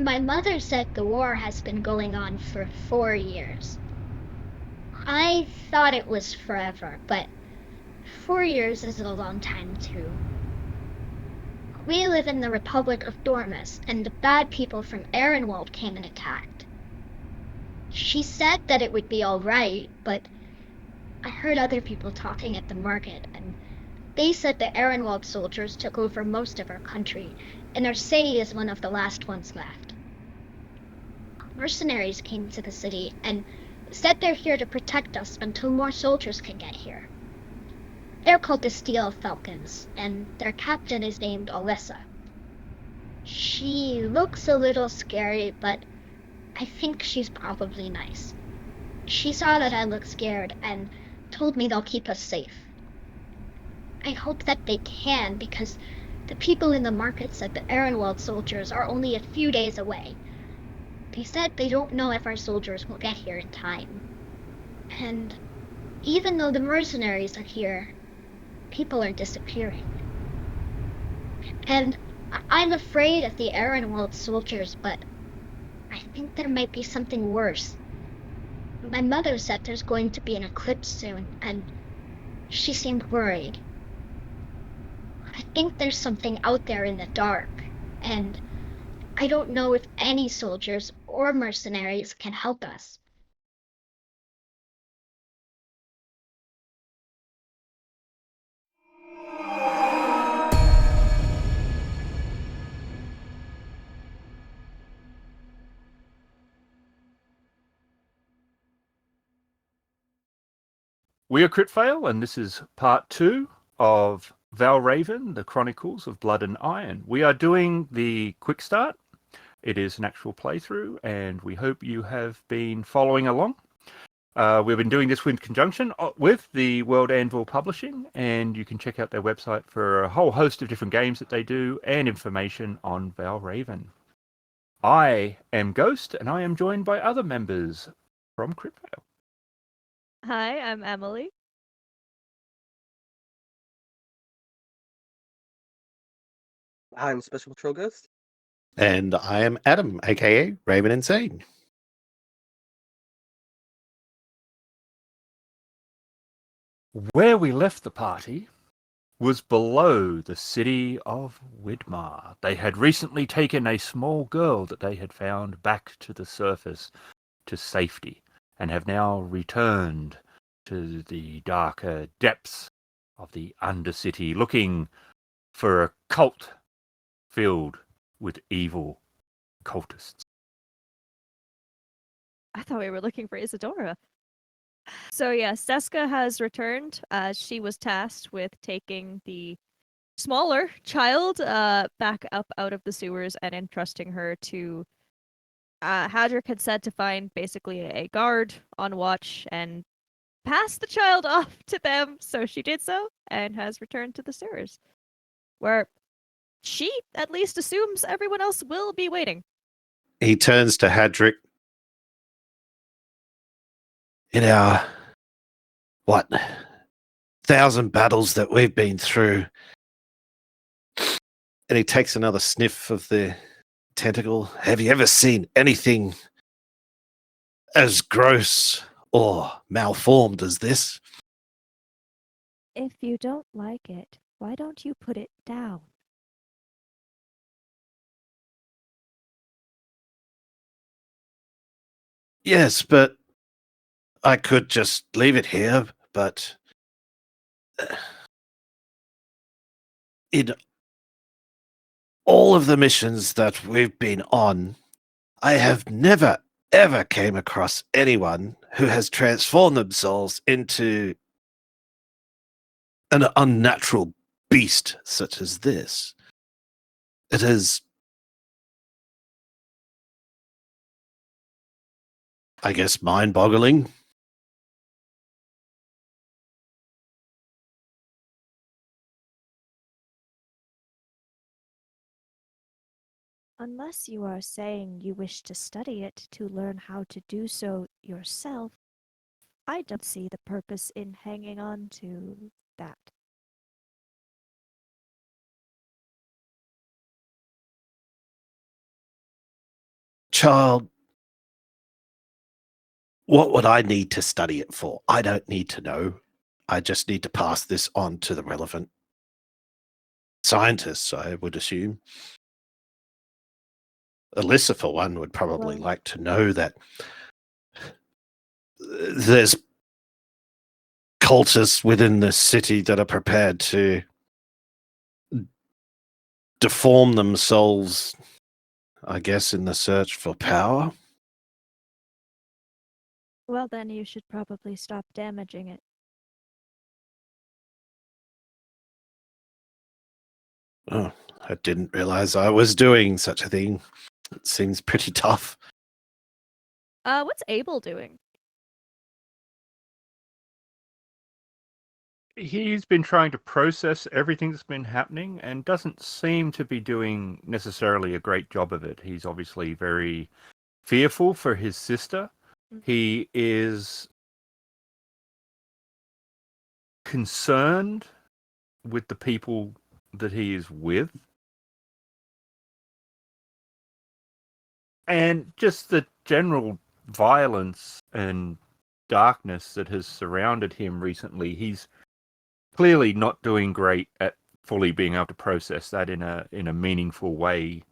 My mother said the war has been going on for 4 years. I thought it was forever, but 4 years is a long time too. We live in the Republic of Dormus, and the bad people from Ehrenwald came and attacked. She said that it would be all right, but I heard other people talking at the market, and they said the Ehrenwald soldiers took over most of our country, and our city is one of the last ones left. Mercenaries came to the city and said they're here to protect us until more soldiers can get here. They're called the Steel Falcons, and their captain is named Alessa. She looks a little scary, but I think she's probably nice. She saw that I looked scared and told me they'll keep us safe. I hope that they can, because the people in the market said the Ehrenwald soldiers are only a few days away. They said they don't know if our soldiers will get here in time. And even though the mercenaries are here, people are disappearing. And I'm afraid of the Ehrenwald soldiers, but I think there might be something worse. My mother said there's going to be an eclipse soon, and she seemed worried. I think there's something out there in the dark, and I don't know if any soldiers or mercenaries can help us. We are Critfail, and this is part 2 of Valraven, the Chronicles of Blood and Iron. We are doing the Quickstart. It is an actual playthrough, and we hope you have been following along. We've been doing this in conjunction with the World Anvil Publishing, and you can check out their website for a whole host of different games that they do and information on Valraven. I am Ghost, and I am joined by other members from Critfail. Hi, I'm Emily. I'm Special Patrol Ghost. And I am Adam, aka Raven Insane. Where we left the party was below the city of Widmar. They had recently taken a small girl that they had found back to the surface to safety, and have now returned to the darker depths of the Undercity, looking for a cult filled with evil cultists. I thought we were looking for Isadora. So yes, Zeska has returned. She was tasked with taking the smaller child back up out of the sewers and entrusting her to Hadric had said to find basically a guard on watch and pass the child off to them. So she did so and has returned to the sewers, where she at least assumes everyone else will be waiting. He turns to Hadric. In our, 1,000 battles that we've been through, and he takes another sniff of the tentacle. Have you ever seen anything as gross or malformed as this? If you don't like it, why don't you put it down? Yes, but I could just leave it here, but in all of the missions that we've been on, I have never, ever came across anyone who has transformed themselves into an unnatural beast such as this. It is, I guess, mind-boggling. Unless you are saying you wish to study it to learn how to do so yourself, I don't see the purpose in hanging on to that. child, what would I need to study it for? I don't need to know. I just need to pass this on to the relevant scientists, I would assume. Alyssa, for one, would probably Well- like to know that there's cultists within the city that are prepared to deform themselves, I guess, in the search for power. Well, then you should probably stop damaging it. Oh, I didn't realize I was doing such a thing. It seems pretty tough. What's Abel doing? He's been trying to process everything that's been happening and doesn't seem to be doing necessarily a great job of it. He's obviously very fearful for his sister. Mhm. He is concerned with the people that he is with. And just the general violence and darkness that has surrounded him recently. He's clearly not doing great at fully being able to process that in a meaningful way.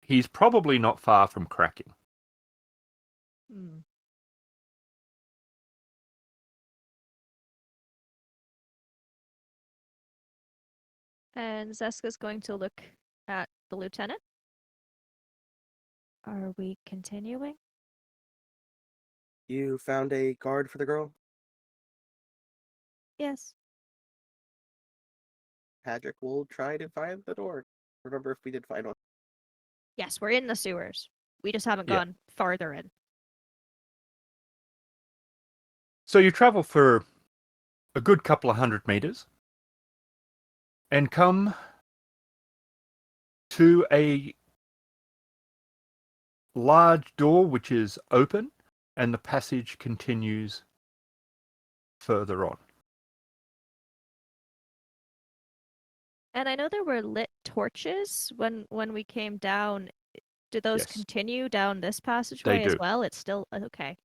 He's probably not far from cracking. Hmm. And Zeska's going to look at the lieutenant. Are we continuing? You found a guard for the girl? Yes. Hadric will try to find the door. Remember if we did find one. Yes, we're in the sewers. We just haven't Yeah. gone farther in. So you travel for a good couple of 100 meters and come to a large door which is open, and the passage continues further on. And I know there were lit torches when we came down. Do those Yes. continue down this passageway as do. well? It's still okay.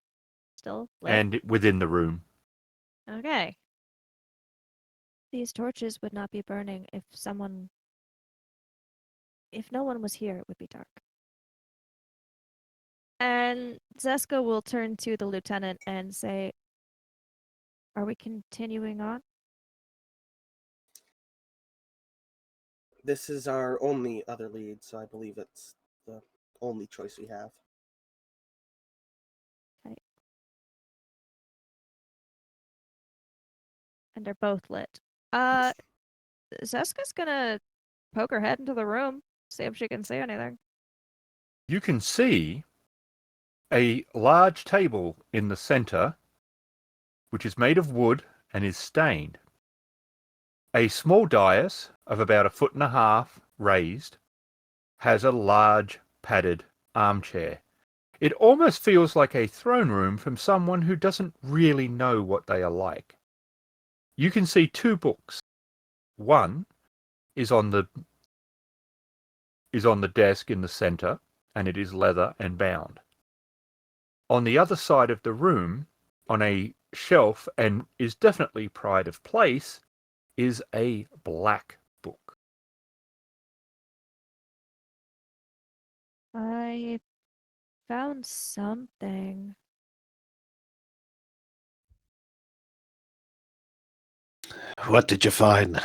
Still lit. And within the room. Okay. These torches would not be burning if no one was here, it would be dark. And Zeska will turn to the lieutenant and say, "Are we continuing on?" This is our only other lead, so I believe it's the only choice we have. And they're both lit. Zeska's gonna poke her head into the room, see if she can see anything. You can see a large table in the center, which is made of wood and is stained. A small dais of about 1.5 feet raised has a large padded armchair. It almost feels like a throne room from someone who doesn't really know what they are like. You can see 2 books. One is on the desk in the center, and it is leather and bound. On the other side of the room, on a shelf, and is definitely pride of place, is a black book. I found something. What did you find?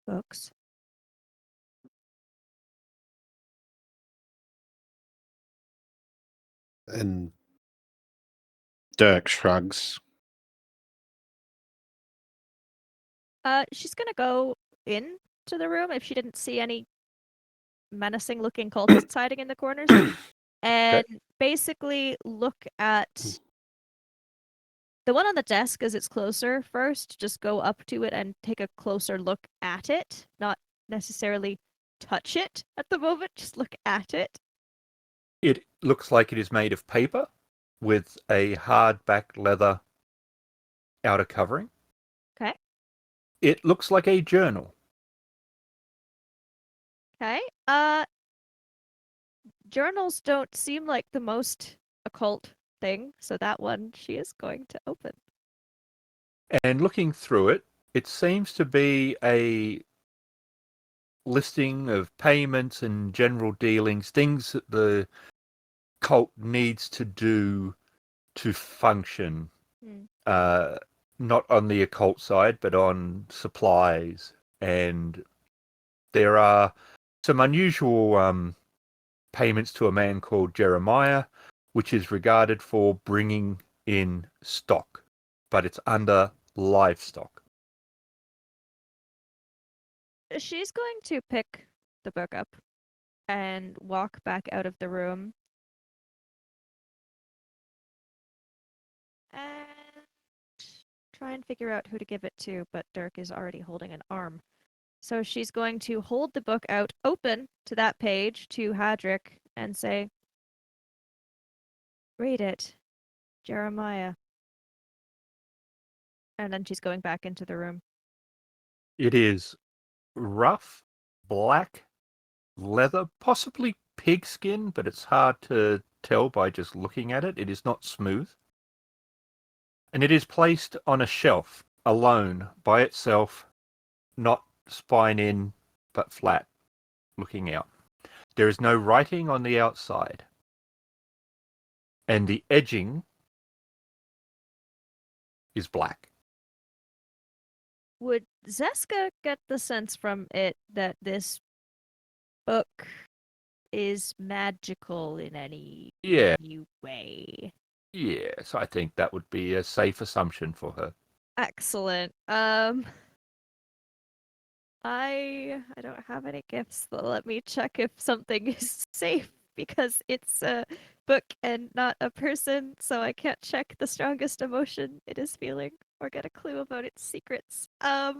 Books. And Derk shrugs. She's gonna go into the room if she didn't see any menacing looking cultists hiding in the corners. And basically look at the one on the desk as it's closer first. Just go up to it and take a closer look at it. Not necessarily touch it at the moment, just look at it. It looks like it is made of paper with a hardback leather outer covering. Okay. It looks like a journal. Okay. Journals don't seem like the most occult thing, so that one she is going to open. And looking through it, it seems to be a listing of payments and general dealings, things that the cult needs to do to function. Hmm. Not on the occult side, but on supplies. And there are some unusual payments to a man called Jeremiah, which is regarded for bringing in stock, but it's under livestock. She's going to pick the book up and walk back out of the room. And try and figure out who to give it to, but Derk is already holding an arm. So she's going to hold the book out open to that page to Hadric and say, "Read it, Jeremiah." And then she's going back into the room. It is rough, black leather, possibly pigskin, but it's hard to tell by just looking at it. It is not smooth. And it is placed on a shelf, alone, by itself, not spine in, but flat, looking out. There is no writing on the outside. And the edging is black. Would Zeska get the sense from it that this book is magical in any Yeah, new way? yes, I think that would be a safe assumption for her. Excellent. I don't have any gifts that let me check if something is safe because it's a book and not a person, so I can't check the strongest emotion it is feeling or get a clue about its secrets. I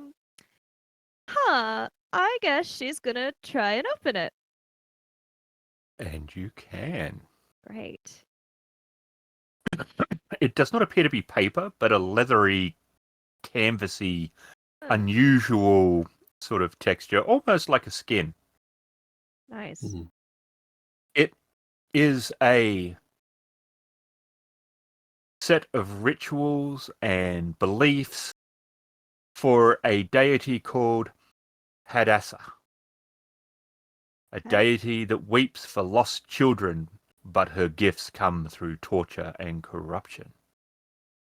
guess she's gonna try and open it. And you can. Great. It does not appear to be paper, but a leathery, canvassy, Huh, unusual sort of texture, almost like a skin. nice. Mhm. It is a set of rituals and beliefs for a deity called Hadassah, a Okay. deity that weeps for lost children, but her gifts come through torture and corruption.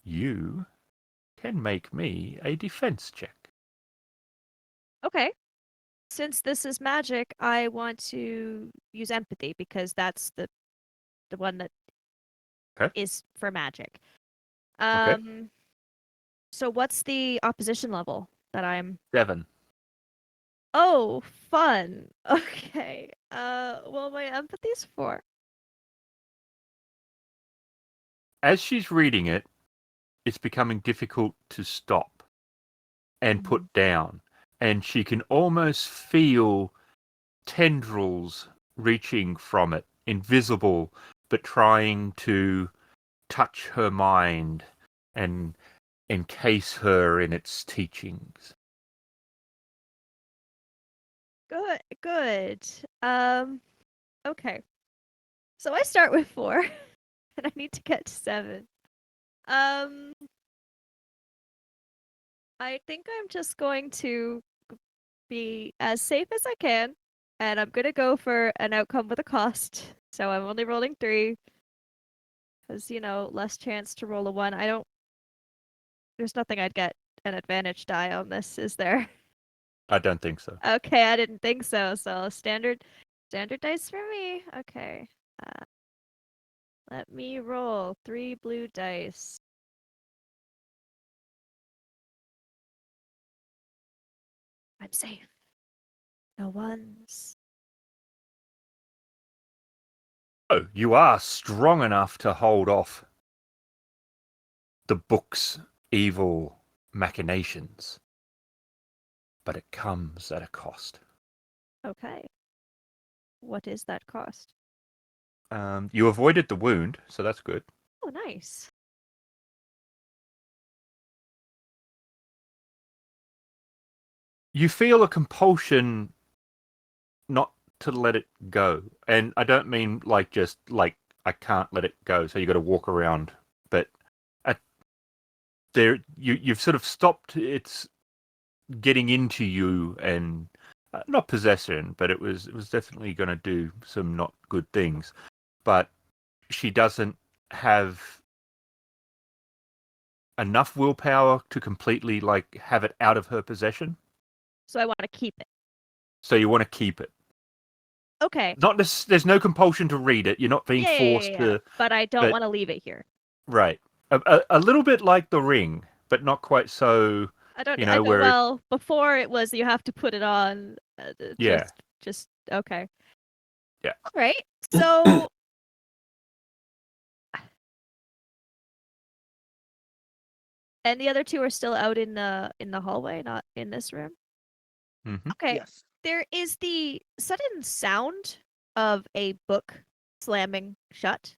You can make me a defense check. Okay. Since this is magic, I want to use empathy because that's the one that Okay. is for magic. Okay. So what's the opposition level that I'm 7. Oh, fun. Okay. Well, my empathy's 4. As she's reading it, it's becoming difficult to stop and put down. And she can almost feel tendrils reaching from it, invisible, but trying to touch her mind and encase her in its teachings. Good, good. Okay. So I start with 4, and I need to get to 7. Um, I think I'm just going to be as safe as I can, and I'm gonna go for an outcome with a cost. So I'm only rolling 3, because, less chance to roll a 1. There's nothing I'd get an advantage die on this, is there? I don't think so. Okay, I didn't think so. So standard dice for me. Okay. Uh, let me roll 3 blue dice. I'm safe. No ones. Oh, you are strong enough to hold off the book's evil machinations, but it comes at a cost. Okay. What is that cost? You avoided the wound, so that's good. Oh, nice. You feel a compulsion not to let it go. And I don't mean like just like I can't let it go, so you got to walk around. But you've sort of stopped its getting into you and not possession, but it was definitely going to do some not good things. But she doesn't have enough willpower to completely like have it out of her possession. So I want to keep it. So you want to keep it. Okay. There's no compulsion to read it. You're not being forced to. But I don't but- want to leave it here. Right. A little bit like the ring, but not quite so. I don't. You know, where well, before it was you have to put it on. Yeah. Just okay. Yeah. All right. So. And the other two are still out in the hallway, not in this room. Mhm. Okay. Yes. There is the sudden sound of a book slamming shut.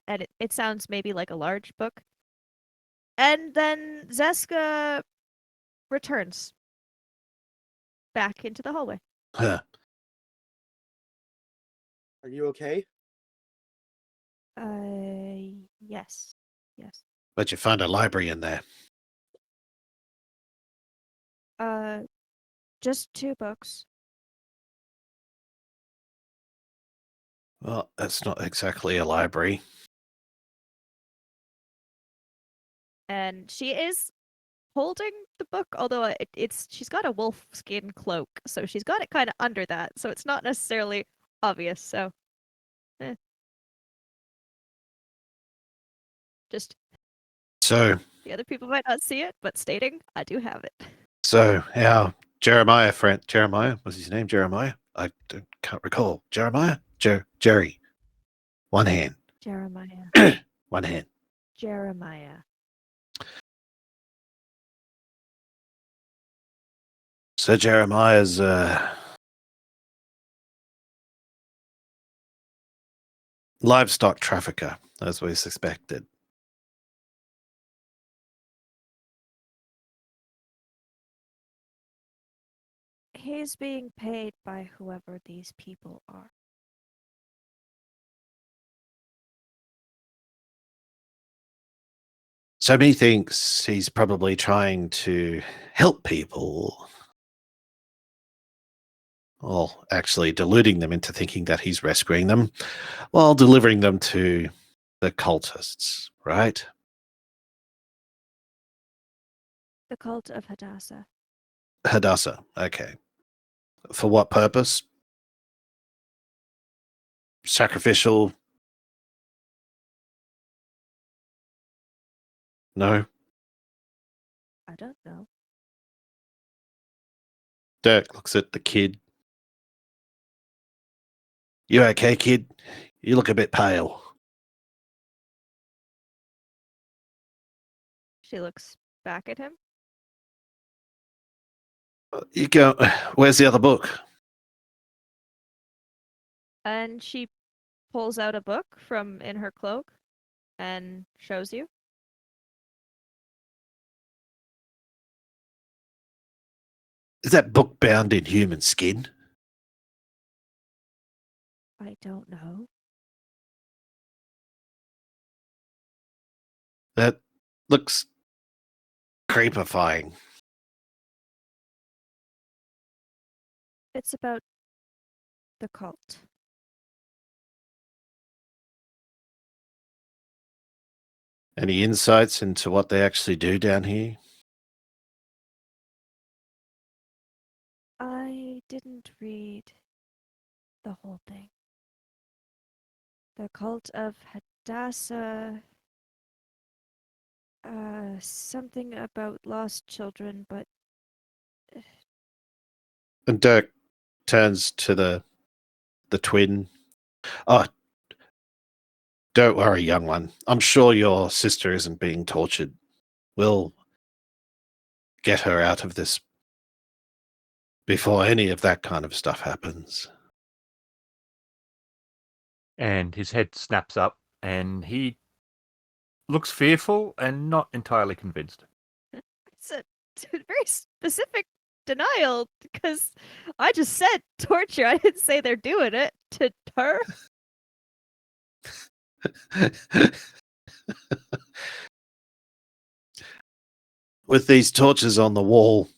And it sounds maybe like a large book. And then Zeska returns back into the hallway. Huh. Are you okay? Yes. Yes. But you find a library in there. Just 2 books. Well, that's not exactly a library. And she is holding the book, although she's got a wolf skin cloak, so she's got it kind of under that, so it's not necessarily obvious. So, just So, the other people might not see it, but stating I do have it. our Jeremiah friend, Jeremiah, was his name Jeremiah? Can't recall. Jeremiah? Jerry. One hand. Jeremiah. One hand. Jeremiah. So Jeremiah's livestock trafficker, as we suspected. He's being paid by whoever these people are. So he thinks he's probably trying to help people. Well, actually deluding them into thinking that he's rescuing them while delivering them to the cultists, right? The cult of Hadassah. Hadassah, okay. For what purpose? Sacrificial? No? I don't know. Derk looks at the kid. You okay, kid? You look a bit pale. She looks back at him. You go. Where's the other book? And she pulls out a book from in her cloak and shows you. Is that book bound in human skin? I don't know. That looks creepifying. It's about the cult. Any insights into what they actually do down here? I didn't read the whole thing. The cult of Hadassah. Something about lost children, but And Derk turns to the twin. Oh, don't worry, young one. I'm sure your sister isn't being tortured. We'll get her out of this before any of that kind of stuff happens. And his head snaps up, and he looks fearful and not entirely convinced. it's a very specific denial because I just said torture. I didn't say they're doing it to her. With these torches on the wall,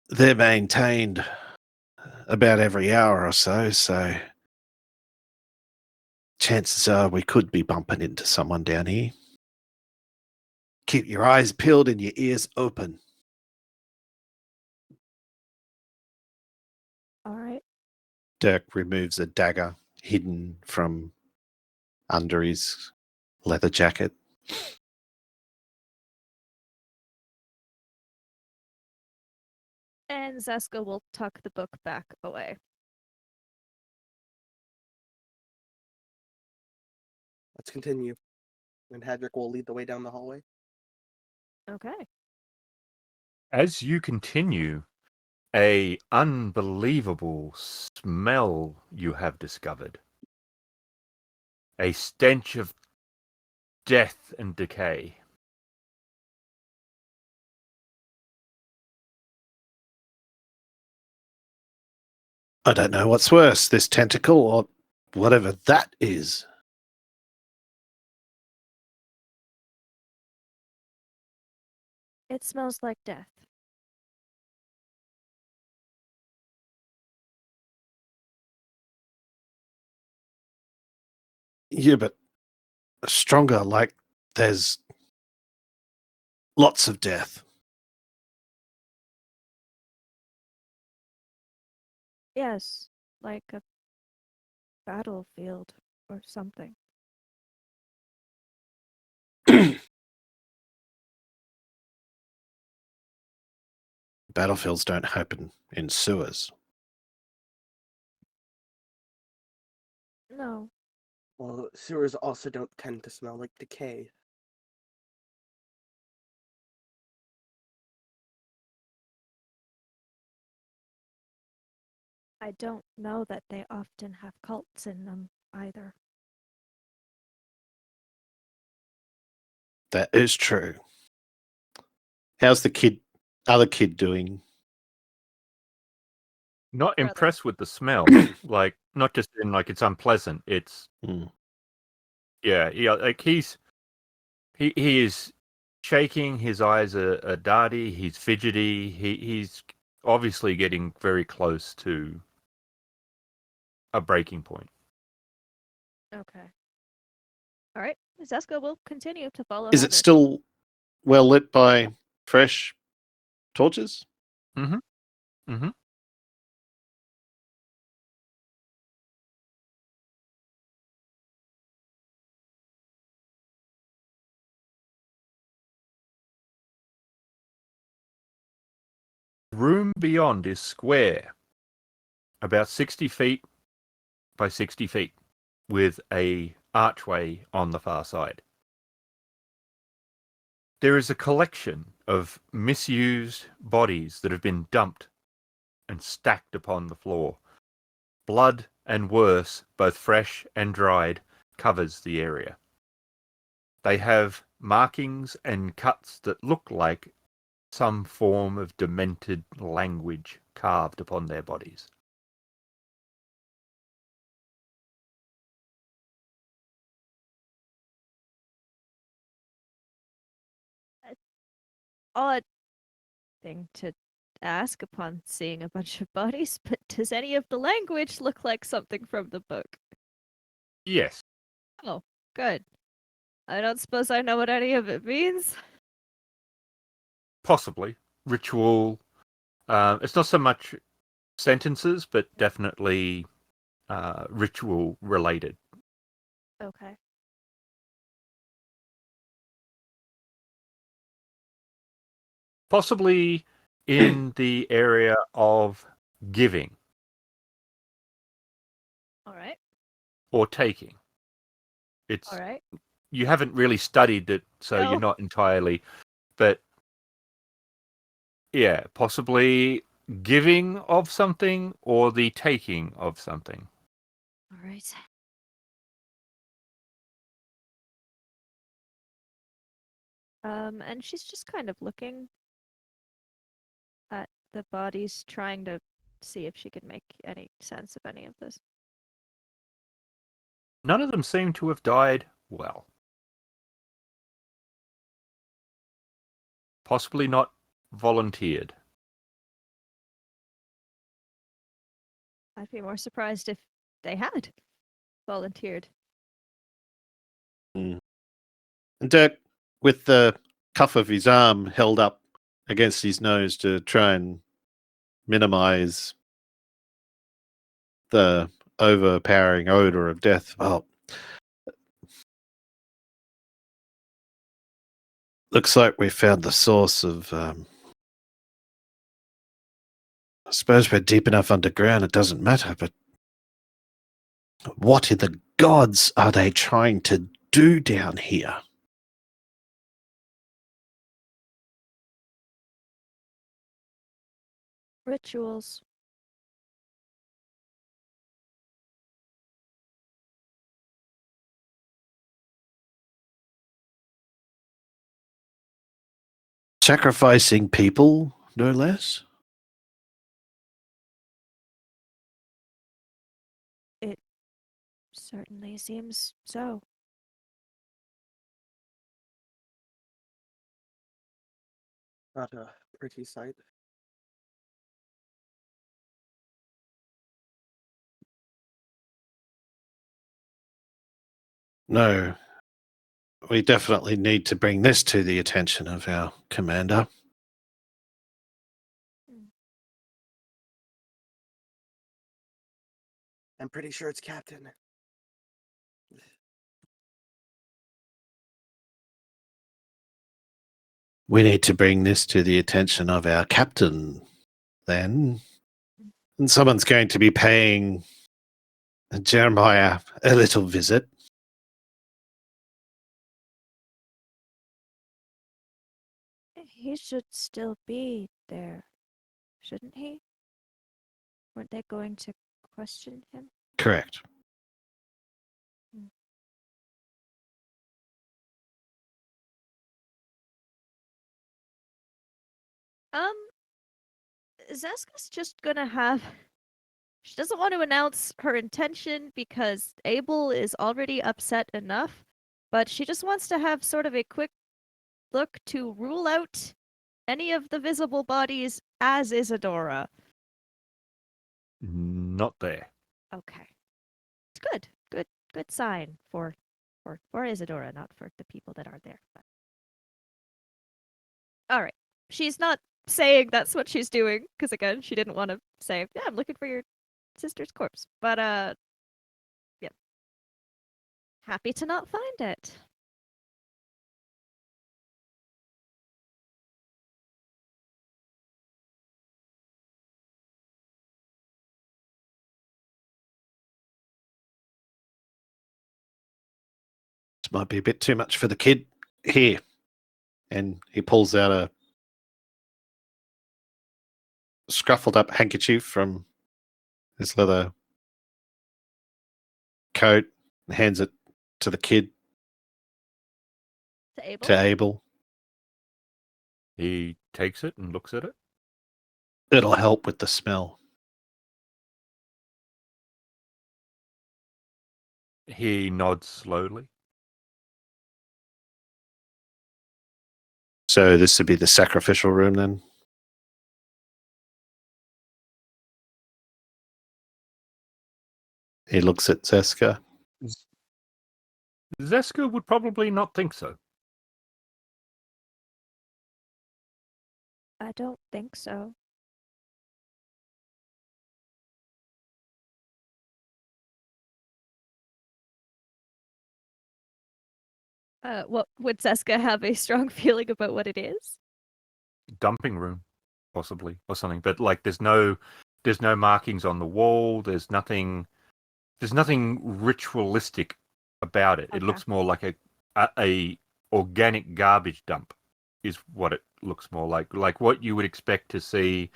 they're maintained about every hour or so, so chances are we could be bumping into someone down here. Keep your eyes peeled and your ears open. All right. Derk removes a dagger hidden from under his leather jacket. And Zeska will tuck the book back away. Let's continue. And Hadric will lead the way down the hallway. Okay. As you continue, a unbelievable smell you have discovered. A stench of death and decay. I don't know what's worse, this tentacle or whatever that is. It smells like death. Yeah, but stronger, like there's lots of death. Yes, like a battlefield or something. Battlefields don't happen in sewers. No. Well, sewers also don't tend to smell like decay. I don't know that they often have cults in them either. That is true. How's the other kid doing? Not Brother. impressed with the smell. Like, not just in like it's unpleasant. It's Mm. yeah, like he is shaking. His eyes are darty. He's fidgety. He's obviously getting very close to a breaking point. Okay. All right. Zeska will continue to follow. Is it Hadric. still well lit by fresh torches? Mm-hmm. Mm-hmm. The room beyond is square, about 60 feet by 60 feet, with a archway on the far side. There is a collection of misused bodies that have been dumped and stacked upon the floor. Blood and worse, both fresh and dried, covers the area. They have markings and cuts that look like some form of demented language carved upon their bodies. Odd thing to ask upon seeing a bunch of bodies, but does any of the language look like something from the book? Yes. Oh, good. I don't suppose I know what any of it means. Possibly. Ritual. It's not so much sentences, but definitely ritual related. Okay. Possibly in the area of giving All right. or taking. It's All right. you haven't really studied it, so No. you're not entirely. But yeah, possibly giving of something or the taking of something. All right. And she's just kind of looking at the bodies, trying to see if she could make any sense of any of this. None of them seem to have died well. Possibly not volunteered. I'd be more surprised if they had volunteered. And Dirk, with the cuff of his arm held up against his nose to try and minimize the overpowering odor of death. Well, looks like we found the source of. I suppose we're deep enough underground, it doesn't matter, but what in the gods are they trying to do down here? Rituals. Sacrificing people, no less? It certainly seems so. Not a pretty sight. No. We definitely need to bring this to the attention of our commander. I'm pretty sure it's Captain. We need to bring this to the attention of our captain, then. And someone's going to be paying Jeremiah a little visit. He should still be there, shouldn't he? Weren't they going to question him? Correct. Zeska's just gonna have. She doesn't want to announce her intention because Abel is already upset enough, but she just wants to have sort of a quick look to rule out any of the visible bodies as Isadora. Not there. Okay. It's good. Good sign for Isadora, not for the people that are there. But... All right. She's not saying that's what she's doing because again, she didn't want to say, "Yeah, I'm looking for your sister's corpse." But yeah. Happy to not find it. This might be a bit too much for the kid. Here. And he pulls out a scruffled up handkerchief from his leather coat and hands it to the kid, To Abel. to Abel. He takes it and looks at it. It'll help with the smell. He nods slowly. So this would be the sacrificial room then? He looks at Zeska. Zeska would probably not think so. I don't think so. What would Zeska have a strong feeling about what it is? Dumping room, possibly, or something. But like, there's no markings on the wall. There's nothing ritualistic about it. It Okay. looks more like a organic garbage dump, is what it looks more like what you would expect to see,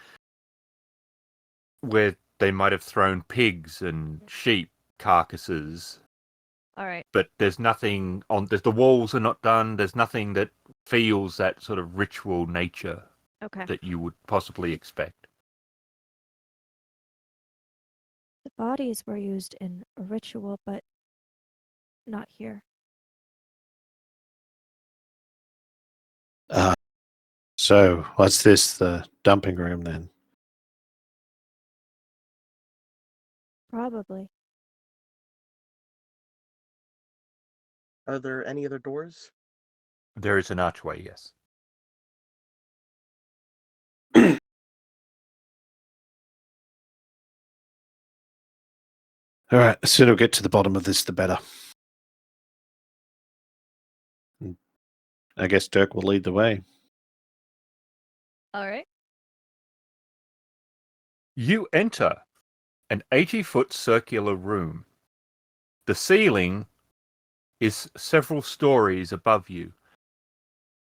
where they might have thrown pigs and sheep carcasses All right. But there's nothing on. The walls are not done. There's nothing that feels that sort of ritual nature Okay. that you would possibly expect. The bodies were used in a ritual, but not here. So, what's this? The dumping room then? Probably. Are there any other doors? There is an archway, yes. All right, the sooner we get to the bottom of this, the better. I guess Derk will lead the way. All right. You enter an 80-foot circular room. The ceiling is several stories above you,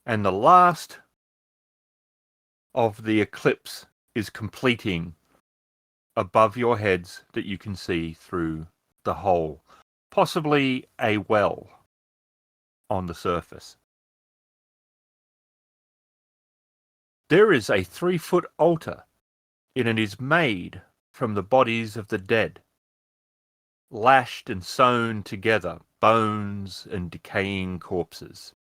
and the last of the eclipse is completing above your heads that you can see through the hole, possibly a well on the surface. There is a 3-foot altar, and it is made from the bodies of the dead, lashed and sewn together, bones and decaying corpses.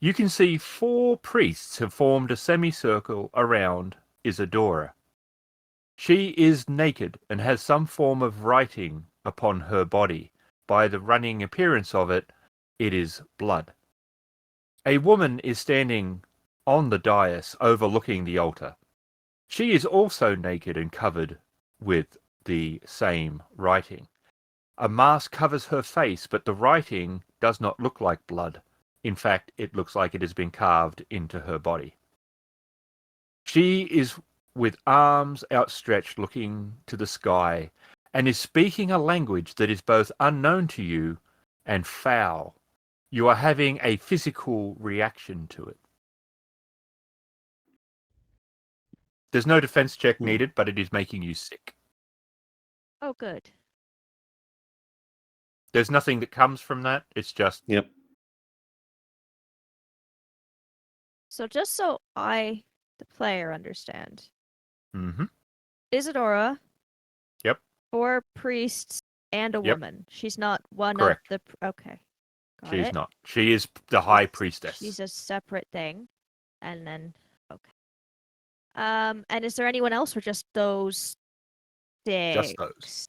You can see 4 priests have formed a semicircle around Isadora. She is naked and has some form of writing upon her body. By the running appearance of it, it is blood. A woman is standing on the dais overlooking the altar. She is also naked and covered with the same writing. A mask covers her face, but the writing does not look like blood. In fact, it looks like it has been carved into her body. She is with arms outstretched looking to the sky and is speaking a language that is both unknown to you and foul. You are having a physical reaction to it. There's no defense check needed, but it is making you sick. Oh, good. There's nothing that comes from that. It's just... Yep. So just so I, the player, understand, Mm-hmm. Isadora. Yep. 4 priests and a Yep. woman. She's not one Correct. of the. Okay. Got She's it. not. She is the high priestess. She's a separate thing. And then. Okay. And is there anyone else or just those 6? Just those.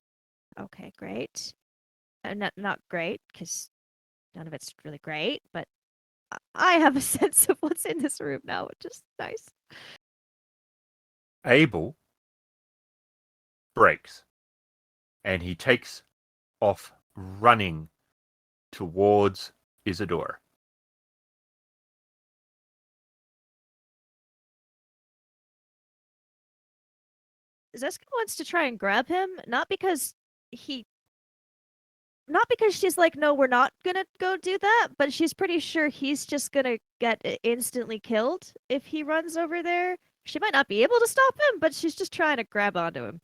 Okay, great. Not great, because none of it's really great, but I have a sense of what's in this room now, which is nice. Abel breaks, and he takes off running towards Isadora. Zeska wants to try and grab him, not because she's like, no, we're not gonna go do that, but she's pretty sure he's just gonna get instantly killed if he runs over there. She might not be able to stop him, but she's just trying to grab onto him.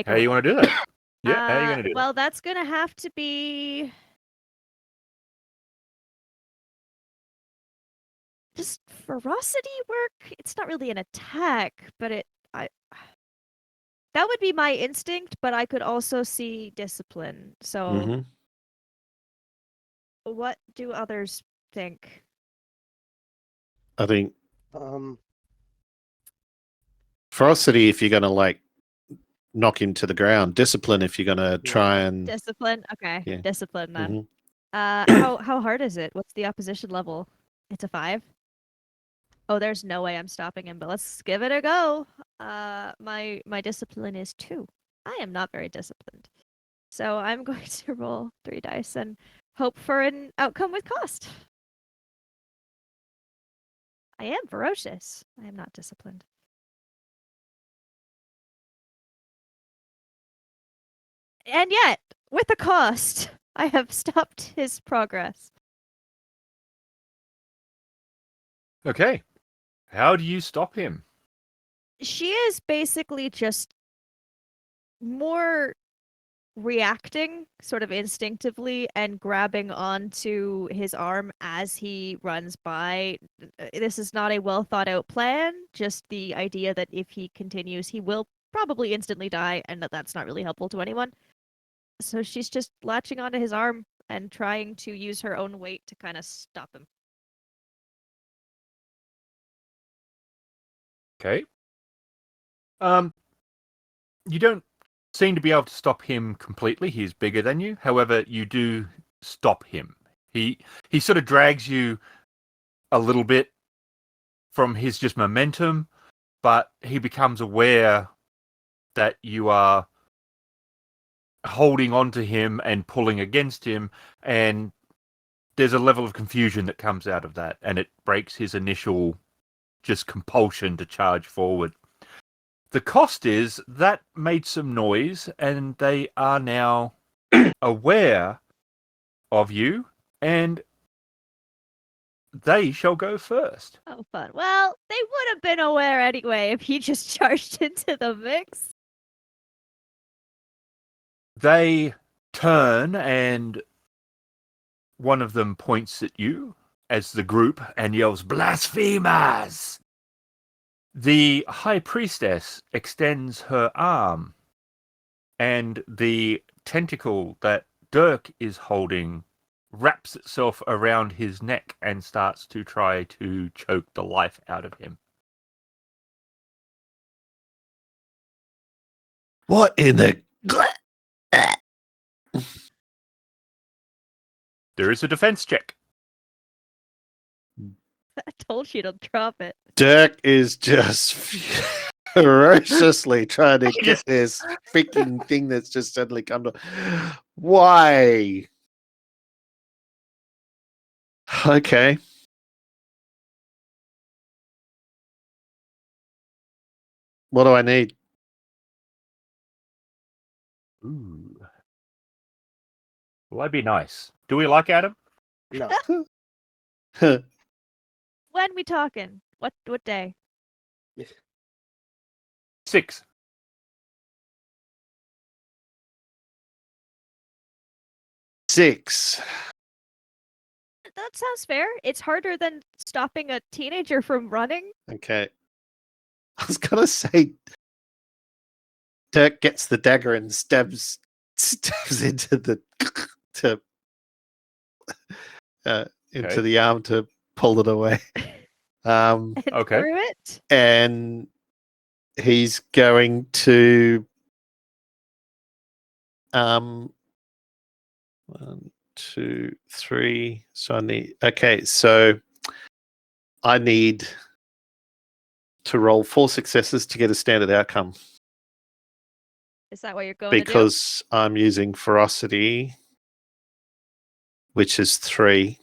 How you want to do that? Yeah, how are you Uh, going to do well, that's gonna have to be just ferocity work. It's not really an attack, but that would be my instinct, but I could also see discipline. So Mm-hmm. what do others think? I think Um, ferocity if you're going to like knock him to the ground. Discipline if you're going to try and. Discipline? Okay. Yeah. Discipline then. Mhm. How hard is it? What's the opposition level? It's a 5? Oh, there's no way I'm stopping him, but let's give it a go. My discipline is 2. I am not very disciplined. So I'm going to roll 3 dice and hope for an outcome with cost. I am ferocious. I am not disciplined. And yet, with a cost, I have stopped his progress. Okay. How do you stop him? She is basically just more reacting sort of instinctively and grabbing onto his arm as he runs by. This is not a well thought out plan, just the idea that if he continues, he will probably instantly die, and that's not really helpful to anyone. So she's just latching onto his arm and trying to use her own weight to kind of stop him. Okay. You don't seem to be able to stop him completely. He's bigger than you. However, you do stop him. He sort of drags you a little bit from his just momentum, but he becomes aware that you are holding on to him and pulling against him, and there's a level of confusion that comes out of that, and it breaks his initial just compulsion to charge forward. The cost is that made some noise, and they are now aware of you, and they shall go first. Oh, fun. Well, they would have been aware anyway if he just charged into the mix. They turn, and one of them points at you as the group and yells, "Blasphemers!" The High Priestess extends her arm, and the tentacle that Derk is holding wraps itself around his neck and starts to try to choke the life out of him. What in the... There is a defense check. I told you to drop it. Derk is just ferociously trying to get this freaking thing that's just suddenly come to... Why? Okay. What do I need? Ooh. Well, that'd be nice. Do we like Adam? No. When we talking? What day? 6. Six. That sounds fair. It's harder than stopping a teenager from running. Okay. I was gonna say Dirk gets the dagger and stabs into the into Okay. the arm to pull it away. And Okay. through it. And he's going to 1, 2, 3. So I need to roll 4 successes to get a standard outcome Is that what you're going to do? because I'm using ferocity, which is 3.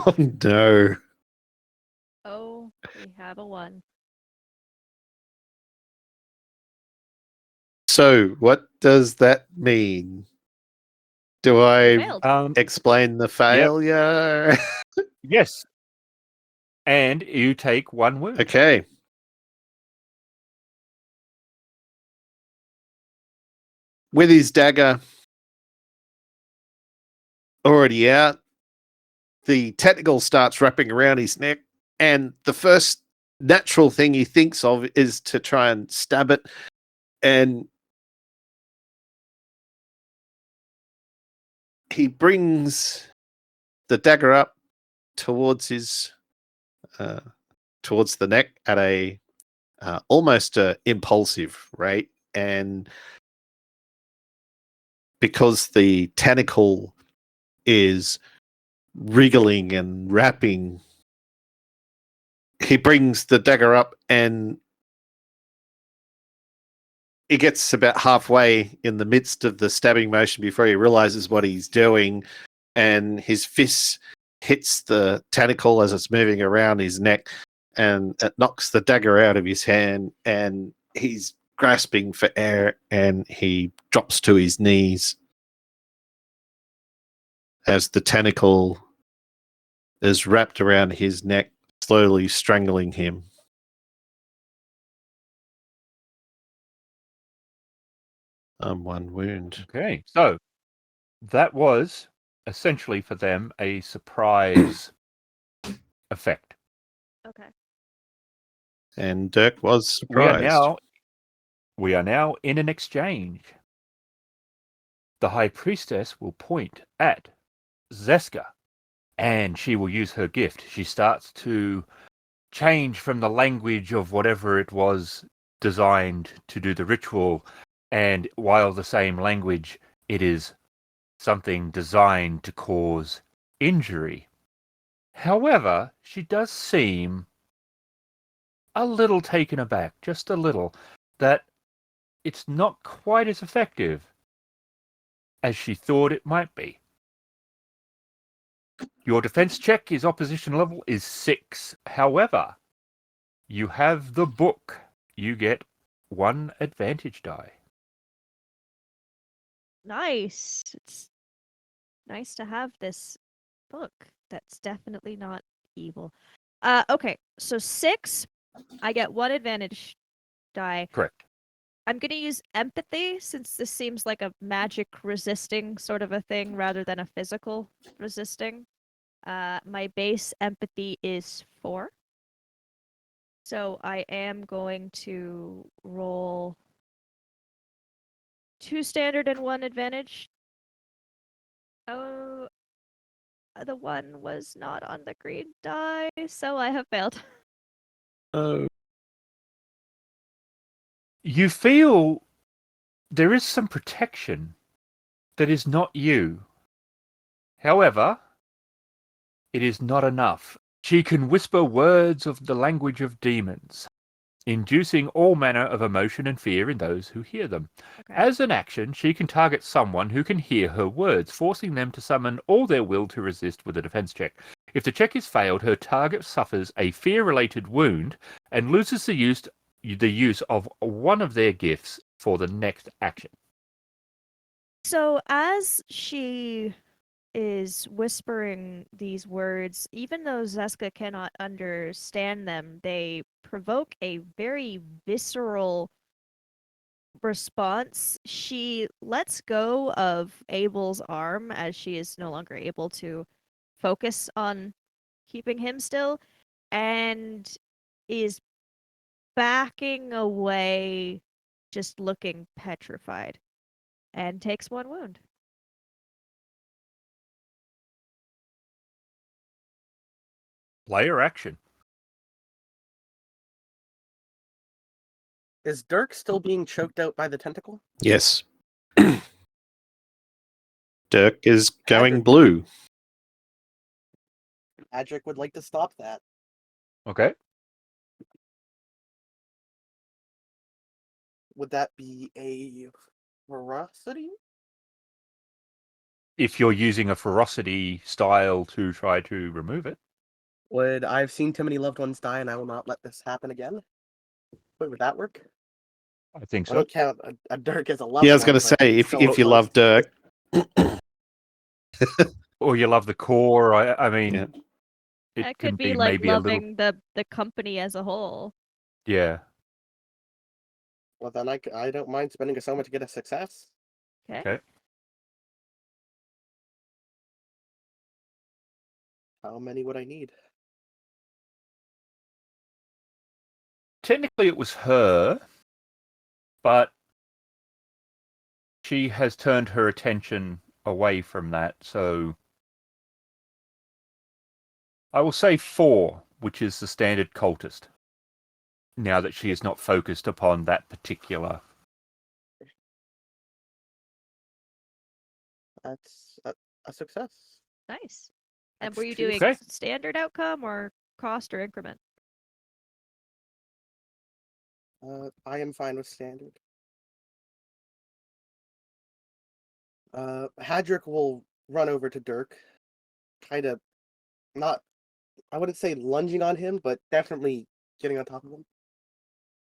Oh no. Oh, we have a 1. So what does that mean? Do I Failed. explain the failure? Yes. And you take 1 wound. Okay. With his dagger already out, the tentacle starts wrapping around his neck, and the first natural thing he thinks of is to try and stab it, and he brings the dagger up towards his towards the neck at a almost a impulsive rate, and because the tentacle is wriggling and wrapping, he brings the dagger up and he gets about halfway in the midst of the stabbing motion before he realizes what he's doing, and his fist hits the tentacle as it's moving around his neck, and it knocks the dagger out of his hand, and he's grasping for air, and he drops to his knees as the tentacle is wrapped around his neck, slowly strangling him. One wound. Okay, so that was essentially for them a surprise effect. Okay. And Derk was We are surprised. now in an exchange. The High Priestess will point at Zeska, and she will use her gift. She starts to change from the language of whatever it was designed to do the ritual, and while the same language, it is something designed to cause injury. However, she does seem a little taken aback, just a little, that it's not quite as effective as she thought it might be. Your defense check is opposition level is 6. However, you have the book. You get 1 advantage die. Nice. It's nice to have this book that's definitely not evil. Okay, so 6, I get 1 advantage die. Correct. I'm gonna use empathy since this seems like a magic resisting sort of a thing rather than a physical resisting. My base empathy is 4. So I am going to roll 2 standard and 1 advantage. Oh, the 1 was not on the green die, so I have failed. Oh, You feel there is some protection that is not you. However, it is not enough. She can whisper words of the language of demons, inducing all manner of emotion and fear in those who hear them. Okay. As an action, she can target someone who can hear her words, forcing them to summon all their will to resist with a defense check. If the check is failed, her target suffers a fear-related wound and loses the use of one of their gifts for the next action. So as she is whispering these words, even though Zeska cannot understand them, they provoke a very visceral response. She lets go of Abel's arm as she is no longer able to focus on keeping him still and is backing away, just looking petrified, and takes 1 wound. Player action. Is Dirk still being choked out by the tentacle? yes. Derk is going Hadric. blue. Hadric would like to stop that. Okay. Would that be a ferocity? If you're using a ferocity style to try to remove it. Would I've seen too many loved ones die and I will not let this happen again? Wait, would that work? I think I so. don't count a Dirk as a loved Yeah, I was one. going to but say, it's if still you love close. Derk, Or you love the core. I mean, Yeah. it That can could be be like maybe a little. loving the company as a whole. Yeah. Well, then I don't mind spending a soma to get a success. Okay. Okay. How many would I need? Technically, it was her, but she has turned her attention away from that. So I will say 4, which is the standard cultist. Now that she is not focused upon that particular. That's a success. Nice. And That's were you 2 doing Okay. standard outcome or cost or increment? I am fine with standard. Hadric will run over to Dirk, kind of not, I wouldn't say lunging on him, but definitely getting on top of him.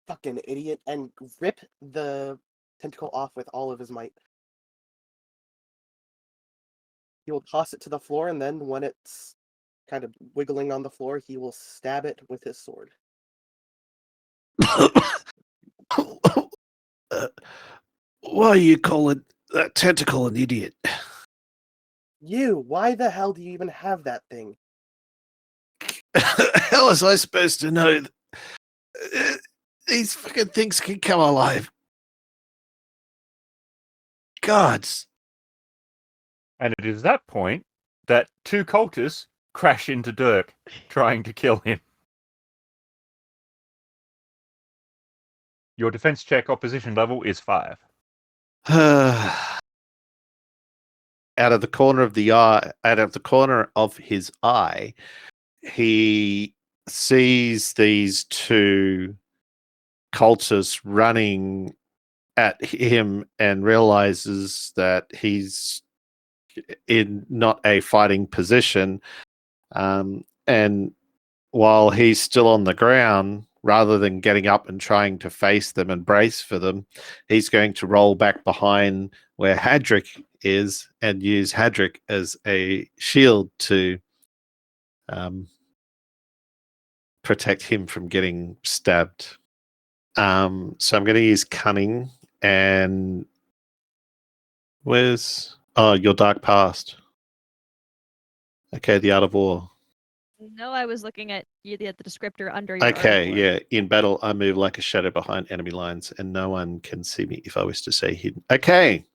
Fucking idiot, and rip the tentacle off with all of his might. He will toss it to the floor, and then when it's kind of wiggling on the floor, he will stab it with his sword. Why are you calling that tentacle an idiot? You, why the hell do you even have that thing? How was I supposed to know these fucking things can come alive? Gods. And it is that point that two cultists crash into Derk, trying to kill him. Your defense check opposition level is 5. Out of the corner of the eye, out of the corner of his eye, he sees these two cultists running at him and realizes that he's in not a fighting position. And while he's still on the ground, rather than getting up and trying to face them and brace for them, he's going to roll back behind where Hadric is and use Hadric as a shield to protect him from getting stabbed. So I'm going to use cunning and where's your dark past? Okay, the art of war. No, I was looking at the descriptor under your Okay, artwork. yeah. In battle, I move like a shadow behind enemy lines, and no one can see me if I was to say hidden. Okay.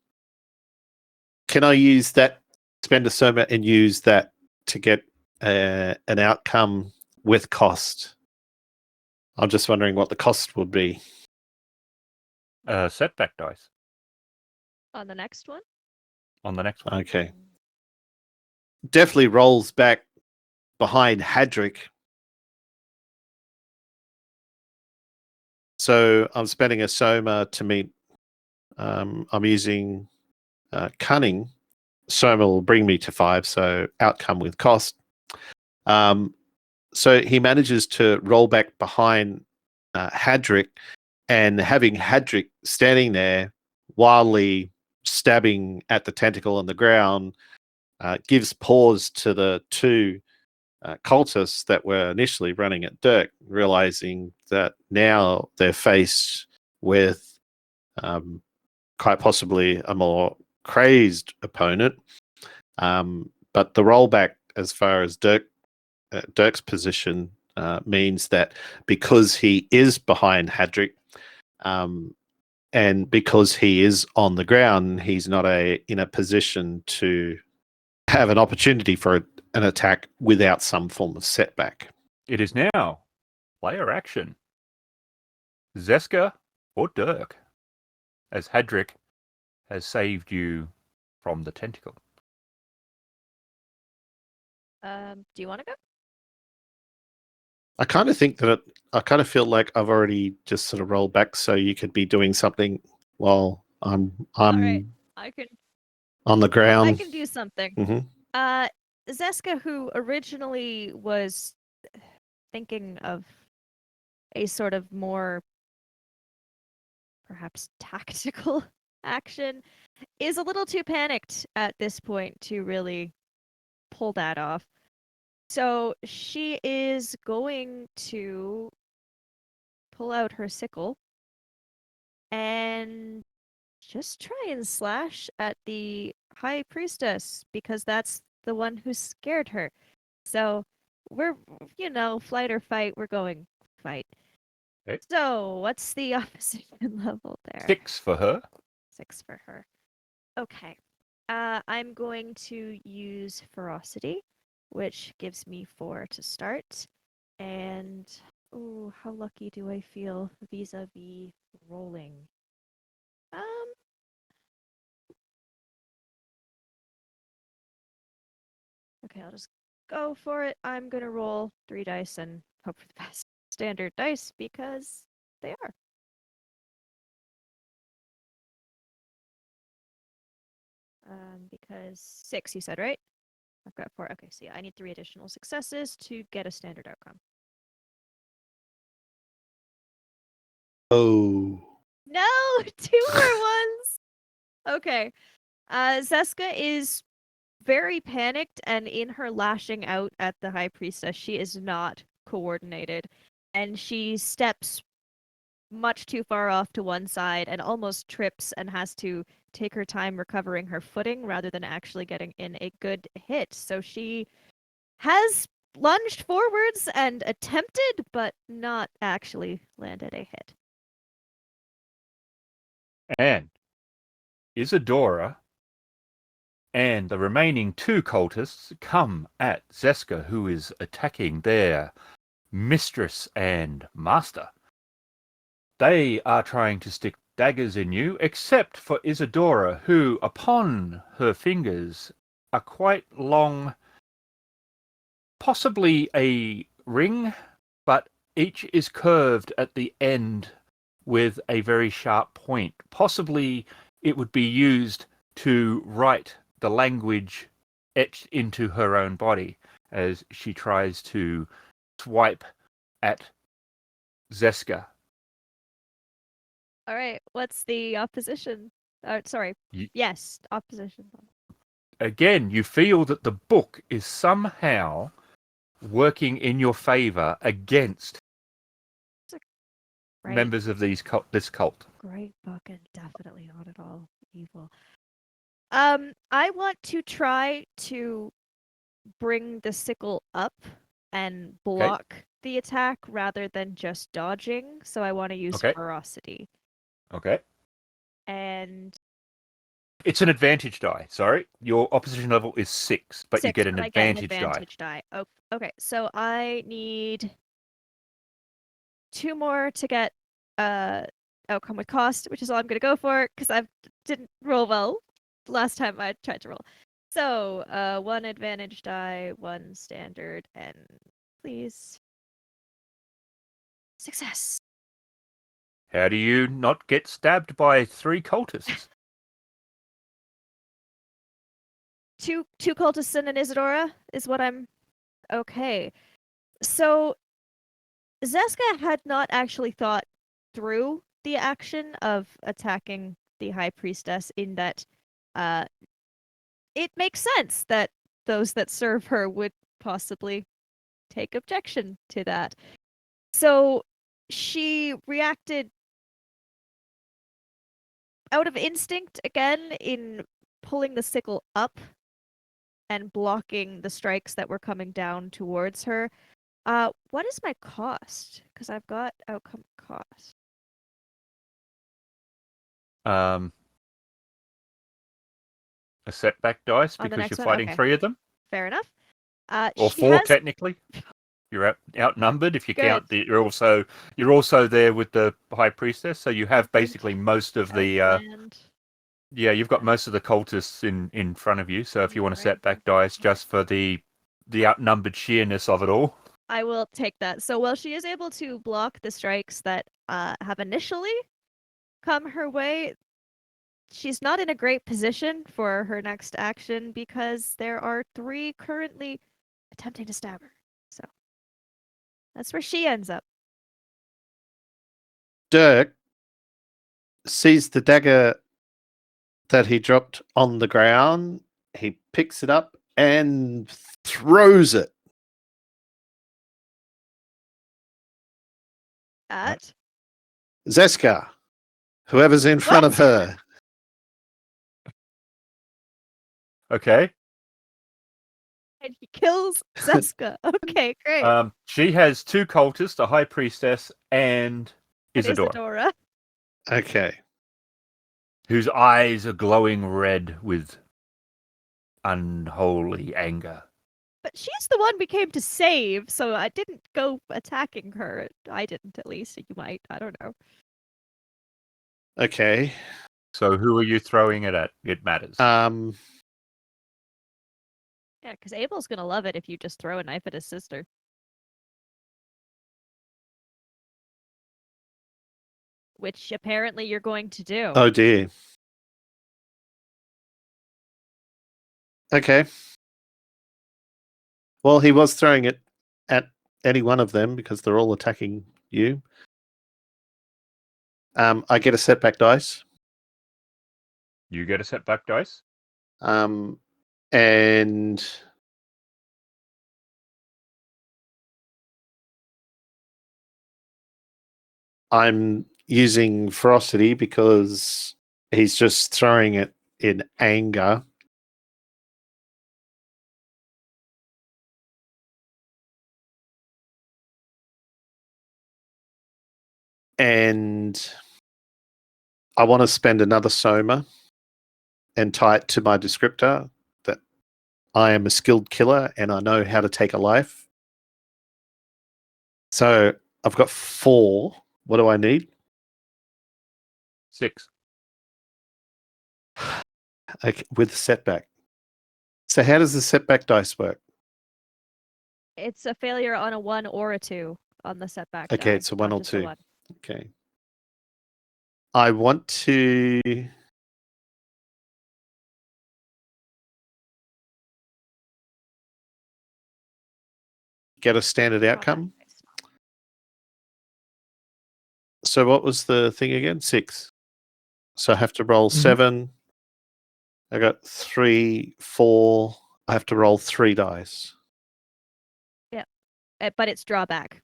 Can I use that, spend a soma and use that to get an outcome with cost? I'm just wondering what the cost would be. Setback dice On the next one? on the next one. Okay. Definitely rolls back behind Hadric. So I'm spending a soma to meet. I'm using cunning. Soma will bring me to 5, so outcome with cost. So he manages to roll back behind Hadric, and having Hadric standing there wildly stabbing at the tentacle on the ground gives pause to the two cultists that were initially running at Derk, realizing that now they're faced with quite possibly a more crazed opponent. But the rollback as far as Derk's position means that because he is behind Hadric, and because he is on the ground, he's not in a position to have an opportunity for an attack without some form of setback. It is now player action. Zeska or Derk, as Hadric has saved you from the tentacle. Do you want to go? I kind of think that I kind of feel like I've already just sort of rolled back, so you could be doing something while I'm All right, I can. on the ground. I can do something. Mhm. Zeska, who originally was thinking of a sort of more perhaps tactical action, is a little too panicked at this point to really pull that off. So she is going to pull out her sickle and just try and slash at the high priestess because that's the one who scared her. So we're, flight or fight, we're going fight. Okay. So what's the opposition level there? 6 for her. 6 for her. Okay. I'm going to use ferocity, which gives me 4 to start. And oh, how lucky do I feel vis-a-vis rolling? Okay, I'll just go for it. I'm gonna roll 3 dice and hope for the best. Standard dice because they are. Because 6, you said, right? I've got 4. Okay, so yeah, I need 3 additional successes to get a standard outcome. Oh. No, 2 more ones. Okay. Zeska is very panicked, and in her lashing out at the high priestess, she is not coordinated, and she steps much too far off to one side and almost trips and has to take her time recovering her footing rather than actually getting in a good hit. So she has lunged forwards and attempted, but not actually landed a hit. And Isadora and the remaining 2 cultists come at Zeska, who is attacking their mistress and master. They are trying to stick daggers in you, except for Isadora, who, upon her fingers, are quite long, possibly a ring, but each is curved at the end with a very sharp point. Possibly it would be used to write the language etched into her own body as she tries to swipe at Zeska. All right, what's the opposition? Sorry. You- Yes, opposition. Again, you feel that the book is somehow working in your favor against Right. members of this cult. Great book and definitely not at all evil. I want to try to bring the sickle up and block the attack rather than just dodging. So I want to use Okay. ferocity. Okay. And It's an advantage die. Sorry. Your opposition level is 6, but you 6, get an but I get an advantage die. advantage die. Oh, okay, so I need 2 more to get outcome with cost, which is all I'm gonna go for because I didn't roll well last time I tried to roll. So 1 advantage die, 1 standard, and please success. How do you not get stabbed by 3 cultists? Two cultists and an Isadora is what I'm okay. So Zeska had not actually thought through the action of attacking the High Priestess in that it makes sense that those that serve her would possibly take objection to that. So she reacted out of instinct again in pulling the sickle up and blocking the strikes that were coming down towards her. What is my cost? Because I've got outcome cost. A setback dice On the because next you're one? fighting Okay. 3 of them, Fair enough. or She 4 has technically. You're outnumbered if you Good. count the. You're also there with the High Priestess, so you have basically most of the. outplanned. Yeah, you've got most of the cultists in front of you. So if you want to Right. set back dice just for the outnumbered sheerness of it all. I will take that. So while she is able to block the strikes that have initially come her way, she's not in a great position for her next action because there are 3 currently attempting to stab her. So that's where she ends up. Dirk sees the dagger that he dropped on the ground. He picks it up and throws it. At Zeska, whoever's in front of What? her. Okay. and he kills Zeska. Okay, great. She has 2 cultists, a High Priestess, and And Isadora, Isadora. Okay. whose eyes are glowing red with unholy anger. But she's the one we came to save, so I didn't go attacking her. I didn't, at least. You might. I don't know. Okay. So who are you throwing it at? It matters. Yeah, because Abel's gonna love it if you just throw a knife at his sister. Which apparently you're going to do. Oh dear. Okay. Well, he was throwing it at any one of them because they're all attacking you. I get a setback dice. You get a setback dice. And I'm using ferocity because he's just throwing it in anger. And I want to spend another soma and tie it to my descriptor that I am a skilled killer and I know how to take a life. So I've got 4. What do I need? 6. Okay, with setback. So how does the setback dice work? It's a failure on a 1 or a 2 on the setback Okay, die, it's a 1 not or just a 2. 1. Okay. I want to get a standard outcome. So what was the thing again? 6. So I have to roll 7. I got 3, 4. I have to roll 3 dice. But it's drawback,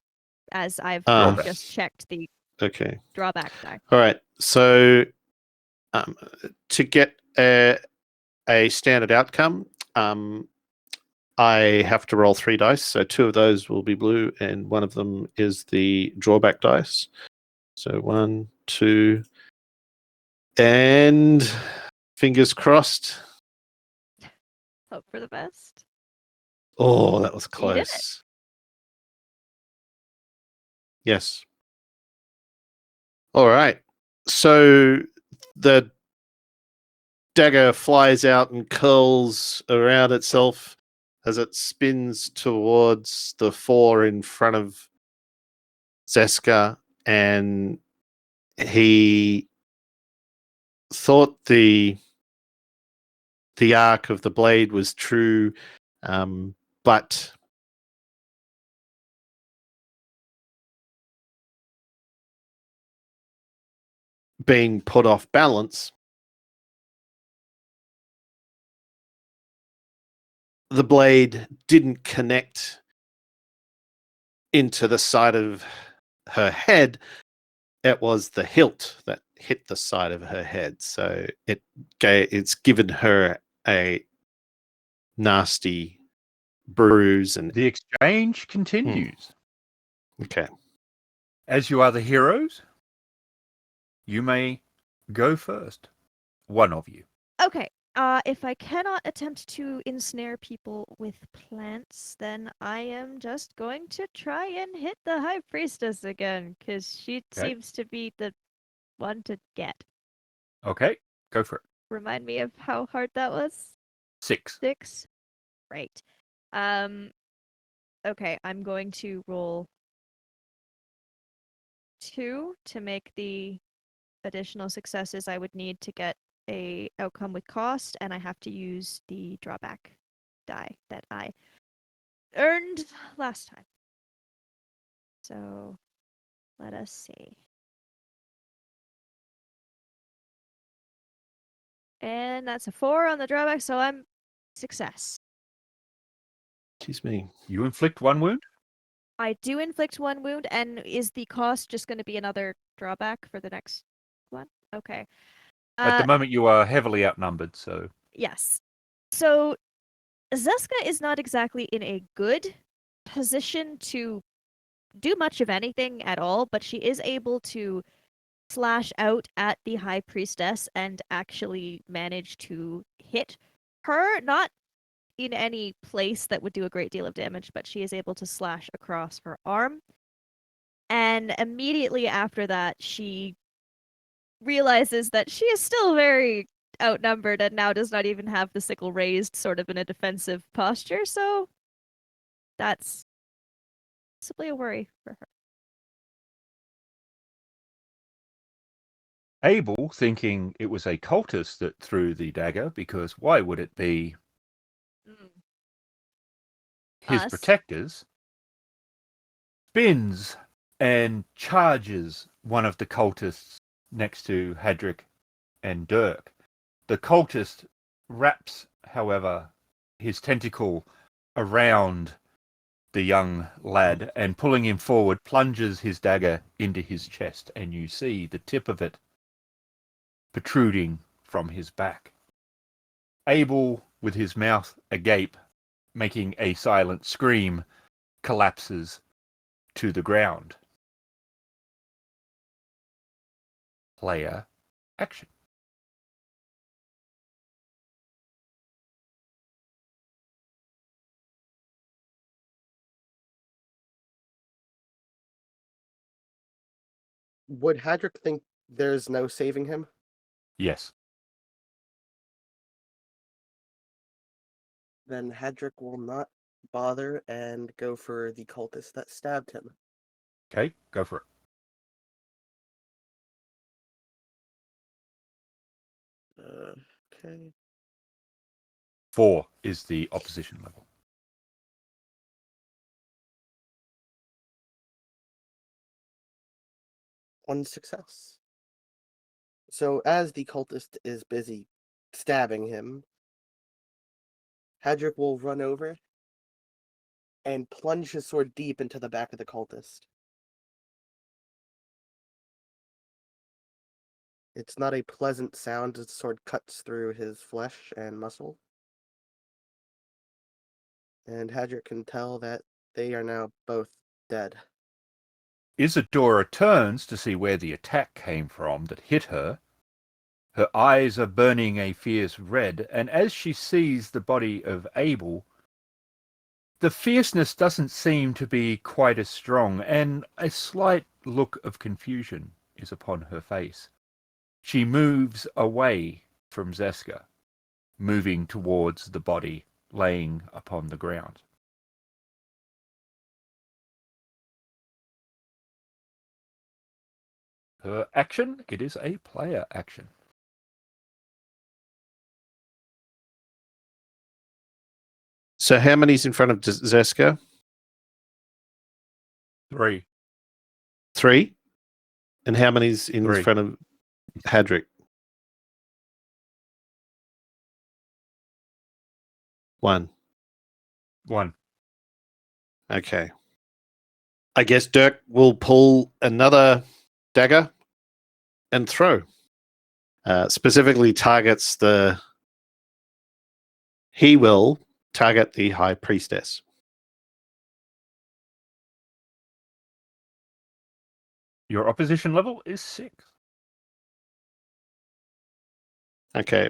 as I've Ah. just checked the Okay. drawback die. All right. So to get a standard outcome, I have to roll 3 dice. So 2 of those will be blue, and 1 of them is the drawback dice. So 1, 2, and fingers crossed. Hope for the best. Oh, that was You did it. close. Yes. All right. So the dagger flies out and curls around itself as it spins towards the 4 in front of Zeska, and he thought the arc of the blade was true, but being put off balance, the blade didn't connect into the side of her head. It was the hilt that hit the side of her head, so it's given her a nasty bruise. And The exchange continues. okay, As you are the heroes, you may go first. One of you. Okay. If I cannot attempt to ensnare people with plants, then I am just going to try and hit the High Priestess again, because she seems to be the one to get. Okay, go for it. Remind me of how hard that was? 6. 6? Right. Okay, I'm going to roll 2 to make the additional successes I would need to get a outcome with cost, and I have to use the drawback die that I earned last time. So let us see. And that's a 4 on the drawback, so I'm success. excuse me. You inflict 1 wound? I do inflict 1 wound, and is the cost just going to be another drawback for the next one? Okay. At the moment, you are heavily outnumbered, so. Yes. So Zeska is not exactly in a good position to do much of anything at all, but she is able to slash out at the High Priestess and actually manage to hit her, not in any place that would do a great deal of damage, but she is able to slash across her arm. And immediately after that, she realizes that she is still very outnumbered and now does not even have the sickle raised, sort of in a defensive posture, so that's possibly a worry for her. Abel, thinking it was a cultist that threw the dagger, because why would it be his Us. protectors, spins and charges one of the cultists next to Hadric and Derk. The cultist wraps, however, his tentacle around the young lad and pulling him forward, plunges his dagger into his chest, and you see the tip of it protruding from his back. Abel, with his mouth agape, making a silent scream, collapses to the ground. Player action. Would Hadric think there's no saving him? Yes. Then Hadric will not bother and go for the cultist that stabbed him. Okay, go for it. Okay. 4 is the opposition level. One success. So as the cultist is busy stabbing him, Hadric will run over and plunge his sword deep into the back of the cultist. It's not a pleasant sound as the sword cuts through his flesh and muscle. And Hadric can tell that they are now both dead. Isadora turns to see where the attack came from that hit her. Her eyes are burning a fierce red, and as she sees the body of Abel, the fierceness doesn't seem to be quite as strong, and a slight look of confusion is upon her face. She moves away from Zeska, moving towards the body laying upon the ground. Her action, it is a player action. So how many's in front of Zeska? 3. 3. And how many's in 3. front of Hadric? 1. 1. Okay. I guess Derk will pull another dagger and throw. Specifically targets the... He will target the High Priestess. Your opposition level is 6. Okay.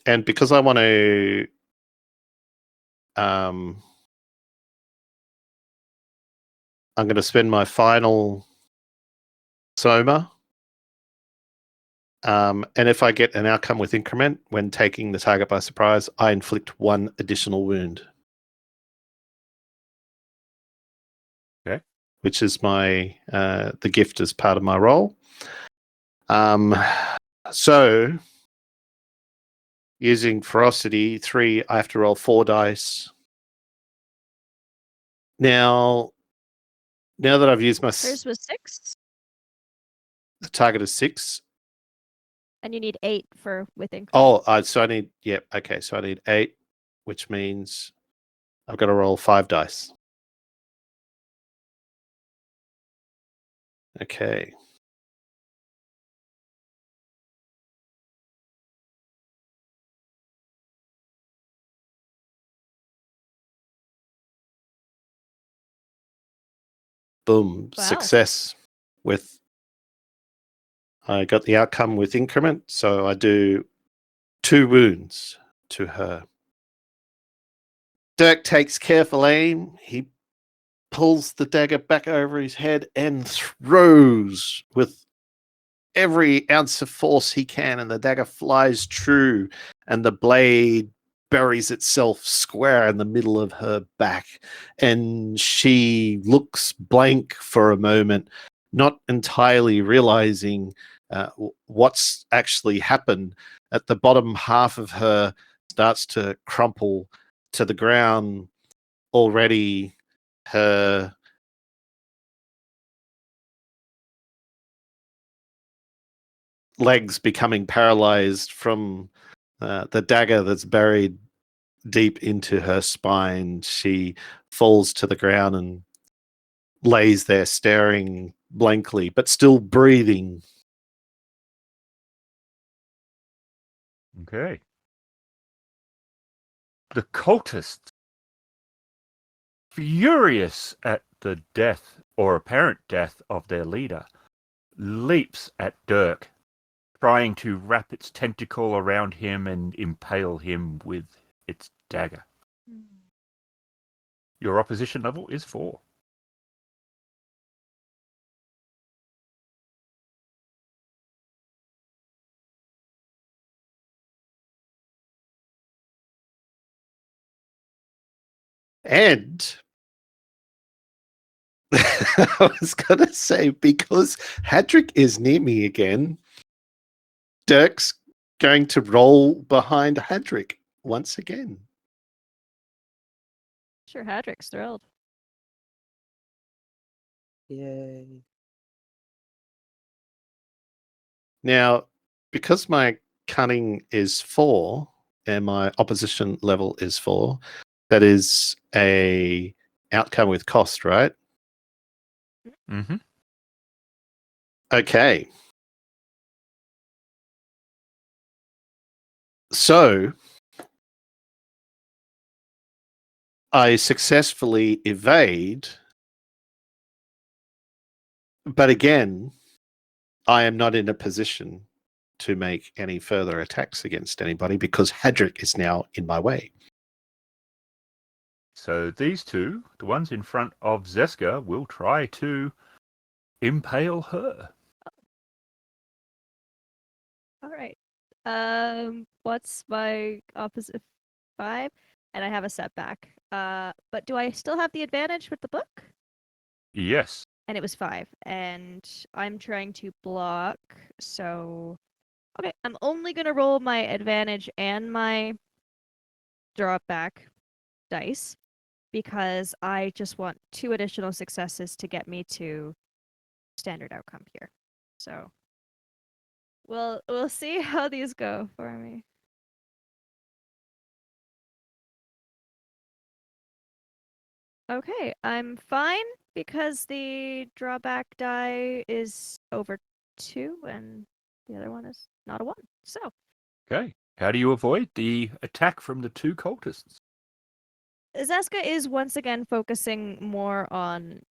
And because I want to... I'm going to spend my final Soma. And if I get an outcome with increment when taking the target by surprise, I inflict 1 additional wound. Okay. Which is my the gift as part of my roll. So using ferocity 3, I have to roll 4 dice. Now that I've used my Hers was 6, the target is 6. and you need 8 for with increment. Oh, so I need okay. So I need 8, which means I've got to roll 5 dice. Okay. Boom. Wow. Success with... I got the outcome with increment, so I do 2 wounds to her. Derk takes careful aim. He pulls the dagger back over his head and throws with every ounce of force he can, and the dagger flies true, and the blade buries itself square in the middle of her back, and she looks blank for a moment, not entirely realizing what's actually happened. At the bottom half of her starts to crumple to the ground. Already her legs becoming paralyzed from the dagger that's buried deep into her spine. She falls to the ground and lays there staring blankly, but still breathing. Okay. The cultists, furious at the death or apparent death of their leader, leaps at Derk, trying to wrap its tentacle around him and impale him with its dagger. Your opposition level is 4. And I was going to say, because Hadric is near me again, Dirk's going to roll behind Hadric once again. Sure, Hadric's thrilled. Yay. Now, because my cunning is 4 and my opposition level is 4, that is a outcome with cost, right? Mm-hmm. Okay. So I successfully evade, but again, I am not in a position to make any further attacks against anybody because Hadric is now in my way. So these two, the ones in front of Zeska, will try to impale her. All right. What's my opposite? 5, and I have a setback. But do I still have the advantage with the book? Yes. And it was 5, and I'm trying to block. So, okay, I'm only gonna roll my advantage and my drop back dice because I just want 2 additional successes to get me to standard outcome here. So, we'll see how these go for me. Okay, I'm fine because the drawback die is over 2 and the other one is not a 1. So, Okay. How do you avoid the attack from the two cultists? Zeska is once again focusing more on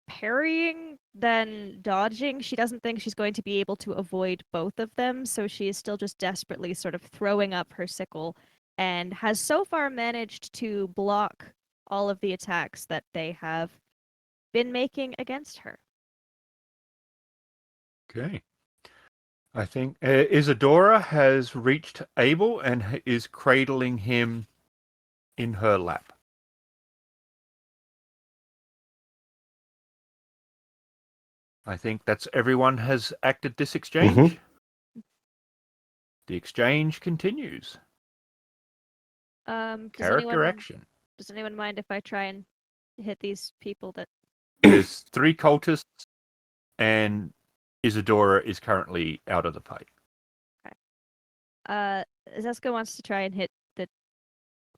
parrying than dodging. She doesn't think she's going to be able to avoid both of them, so she is still just desperately sort of throwing up her sickle and has so far managed to block all of the attacks that they have been making against her. Okay. I think Isadora has reached Abel and is cradling him in her lap. I think that's everyone has acted this exchange. The exchange continues. Character action. Does anyone mind if I try and hit these people that... There's 3 cultists, and Isadora is currently out of the fight. Zeska wants to try and hit the...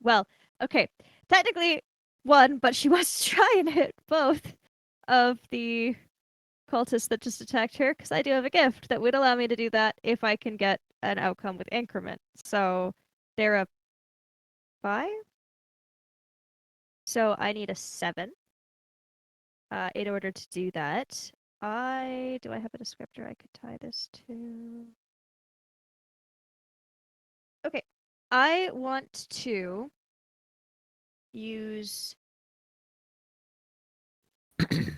Well, okay, technically 1, but she wants to try and hit both of the cultists that just attacked her, because I do have a gift that would allow me to do that if I can get an outcome with increment. So they're a 5. So I need a 7 in order to do that. Do I have a descriptor I could tie this to? Okay, I want to use...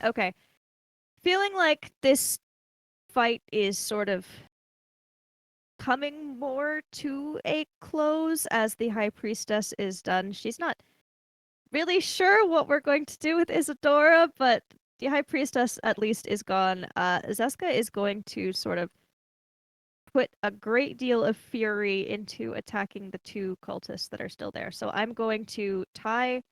Okay, feeling like this fight is sort of coming more to a close as the High Priestess is done. She's not really sure what we're going to do with Isadora, but the High Priestess at least is gone. Zeska is going to sort of put a great deal of fury into attacking the 2 cultists that are still there. So I'm going to tie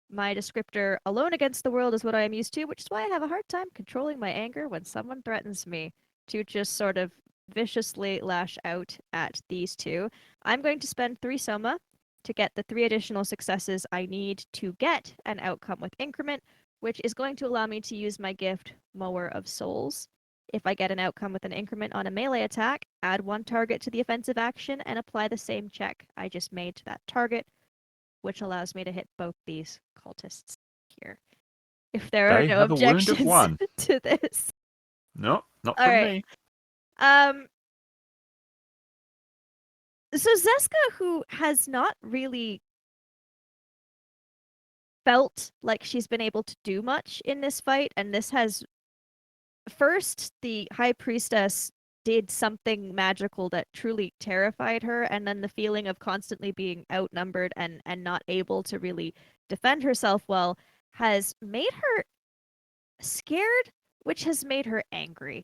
my descriptor alone against the world is what I am used to, which is why I have a hard time controlling my anger when someone threatens me to just sort of viciously lash out at these 2. I'm going to spend 3 soma to get the 3 additional successes I need to get an outcome with increment, which is going to allow me to use my gift, Mower of Souls. If I get an outcome with an increment on a melee attack, add 1 target to the offensive action and apply the same check I just made to that target, which allows me to hit both these cultists here. If there are They no have a wound of objections 1. to this. No, not All from right. me. So Zeska, who has not really felt like she's been able to do much in this fight, and this has first the high priestess did something magical that truly terrified her, and then the feeling of constantly being outnumbered and not able to really defend herself well has made her scared, which has made her angry.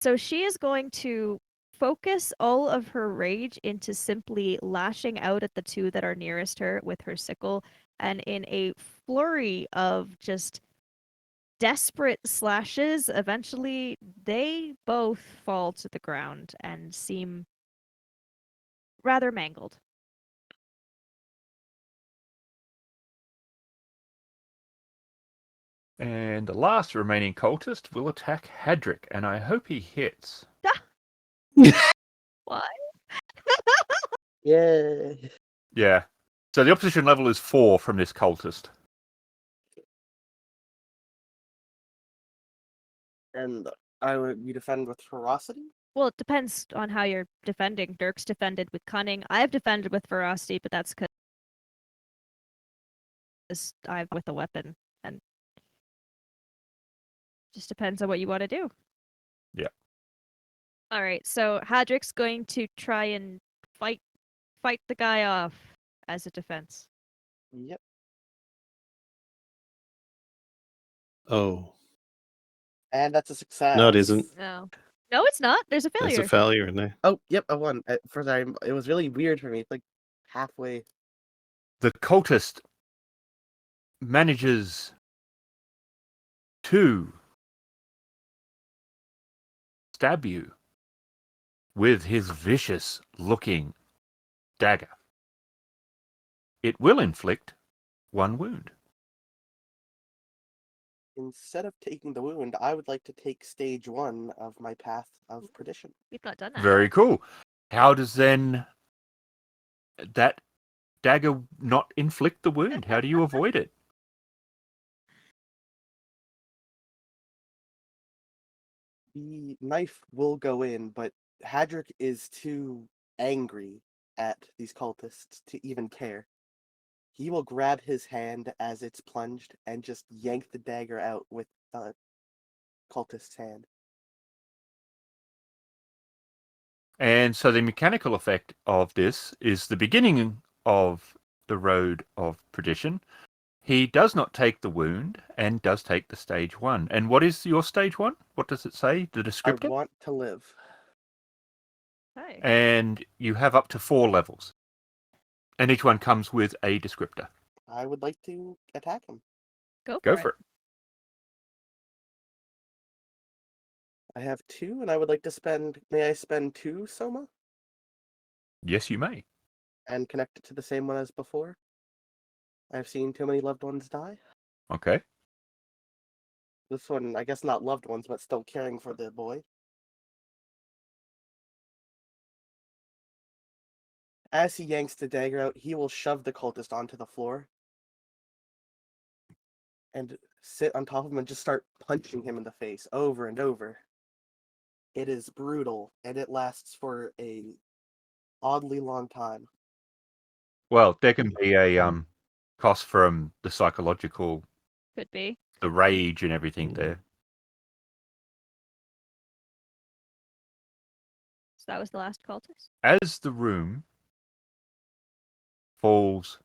So she is going to focus all of her rage into simply lashing out at the 2 that are nearest her with her sickle, and in a flurry of just desperate slashes, eventually they both fall to the ground and seem rather mangled. And the last remaining cultist will attack Hadric, and I hope he hits. Why? Yeah. Yeah. So the opposition level is 4 from this cultist. And you defend with ferocity? Well, it depends on how you're defending. Derk's defended with cunning. I've defended with ferocity, but that's because I'm with a weapon, and just depends on what you want to do. Yeah. All right, so Hadric's going to try and fight the guy off as a defense. Yep. Oh, And that's a success. no, it isn't. No, it's not. There's a failure. There's a failure in there. Oh, yep, I won. First, it was really weird for me. It's like halfway. The cultist manages to stab you with his vicious looking dagger. It will inflict 1 wound. Instead of taking the wound, I would like to take stage 1 of my path of perdition. We've not done that. Very cool. How does then that dagger not inflict the wound? How do you avoid it? The knife will go in, but Hadric is too angry at these cultists to even care. He will grab his hand as it's plunged and just yank the dagger out with the cultist's hand. And so the mechanical effect of this is the beginning of the road of perdition. He does not take the wound and does take the stage 1. And what is your stage 1? What does it say? The I descriptor? want to live. Hi. And you have up to 4 levels. And each one comes with a descriptor. I would like to attack him. Go Go for for it. it. I have 2, and I would like to spend. May I spend 2 Soma Yes, you may. and connect it to the same one as before? I've seen too many loved ones die. Okay. This one, I guess not loved ones, but still caring for the boy. As he yanks the dagger out, he will shove the cultist onto the floor and sit on top of him and just start punching him in the face over and over. It is brutal, and it lasts for a oddly long time. Well, there can be a cost from the psychological, Could be. the rage and everything there. So that was the last cultist. As the room falls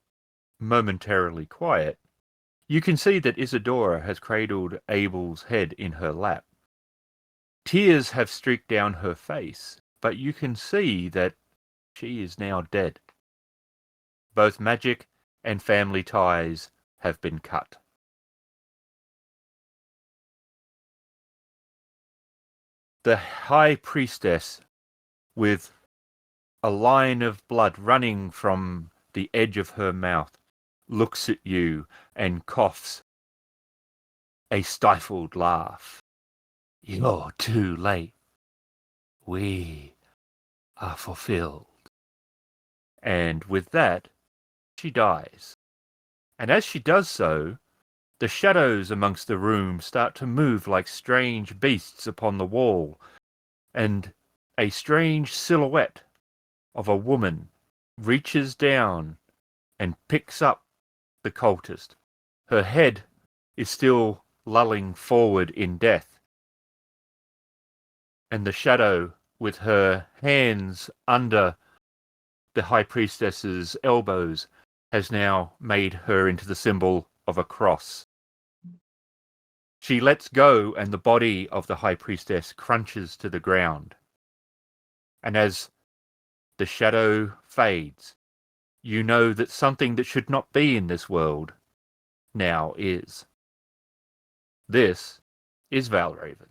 momentarily quiet, you can see that Isadora has cradled Abel's head in her lap. Tears have streaked down her face, but you can see that she is now dead. Both magic and family ties have been cut. The high priestess, with a line of blood running from the edge of her mouth, looks at you and coughs a stifled laugh. You're too late. We are fulfilled. And with that, she dies. And as she does so, the shadows amongst the room start to move like strange beasts upon the wall, and a strange silhouette of a woman reaches down and picks up the cultist. Her head is still lolling forward in death, and the shadow, with her hands under the high priestess's elbows, has now made her into the symbol of a cross. She lets go, and the body of the high priestess crunches to the ground. And as the shadow fades, you know that something that should not be in this world now is. This is Valraven.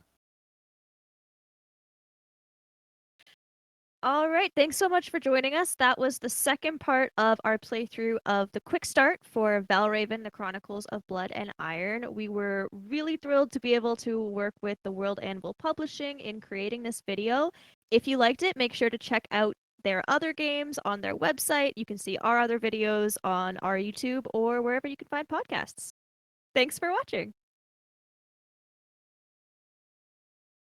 All right, thanks so much for joining us. That was the second part of our playthrough of the quick start for Valraven, the Chronicles of Blood and Iron. We were really thrilled to be able to work with the World Anvil Publishing in creating this video. If you liked it, make sure to check out their other games on their website. You can see our other videos on our YouTube or wherever you can find podcasts. Thanks for watching.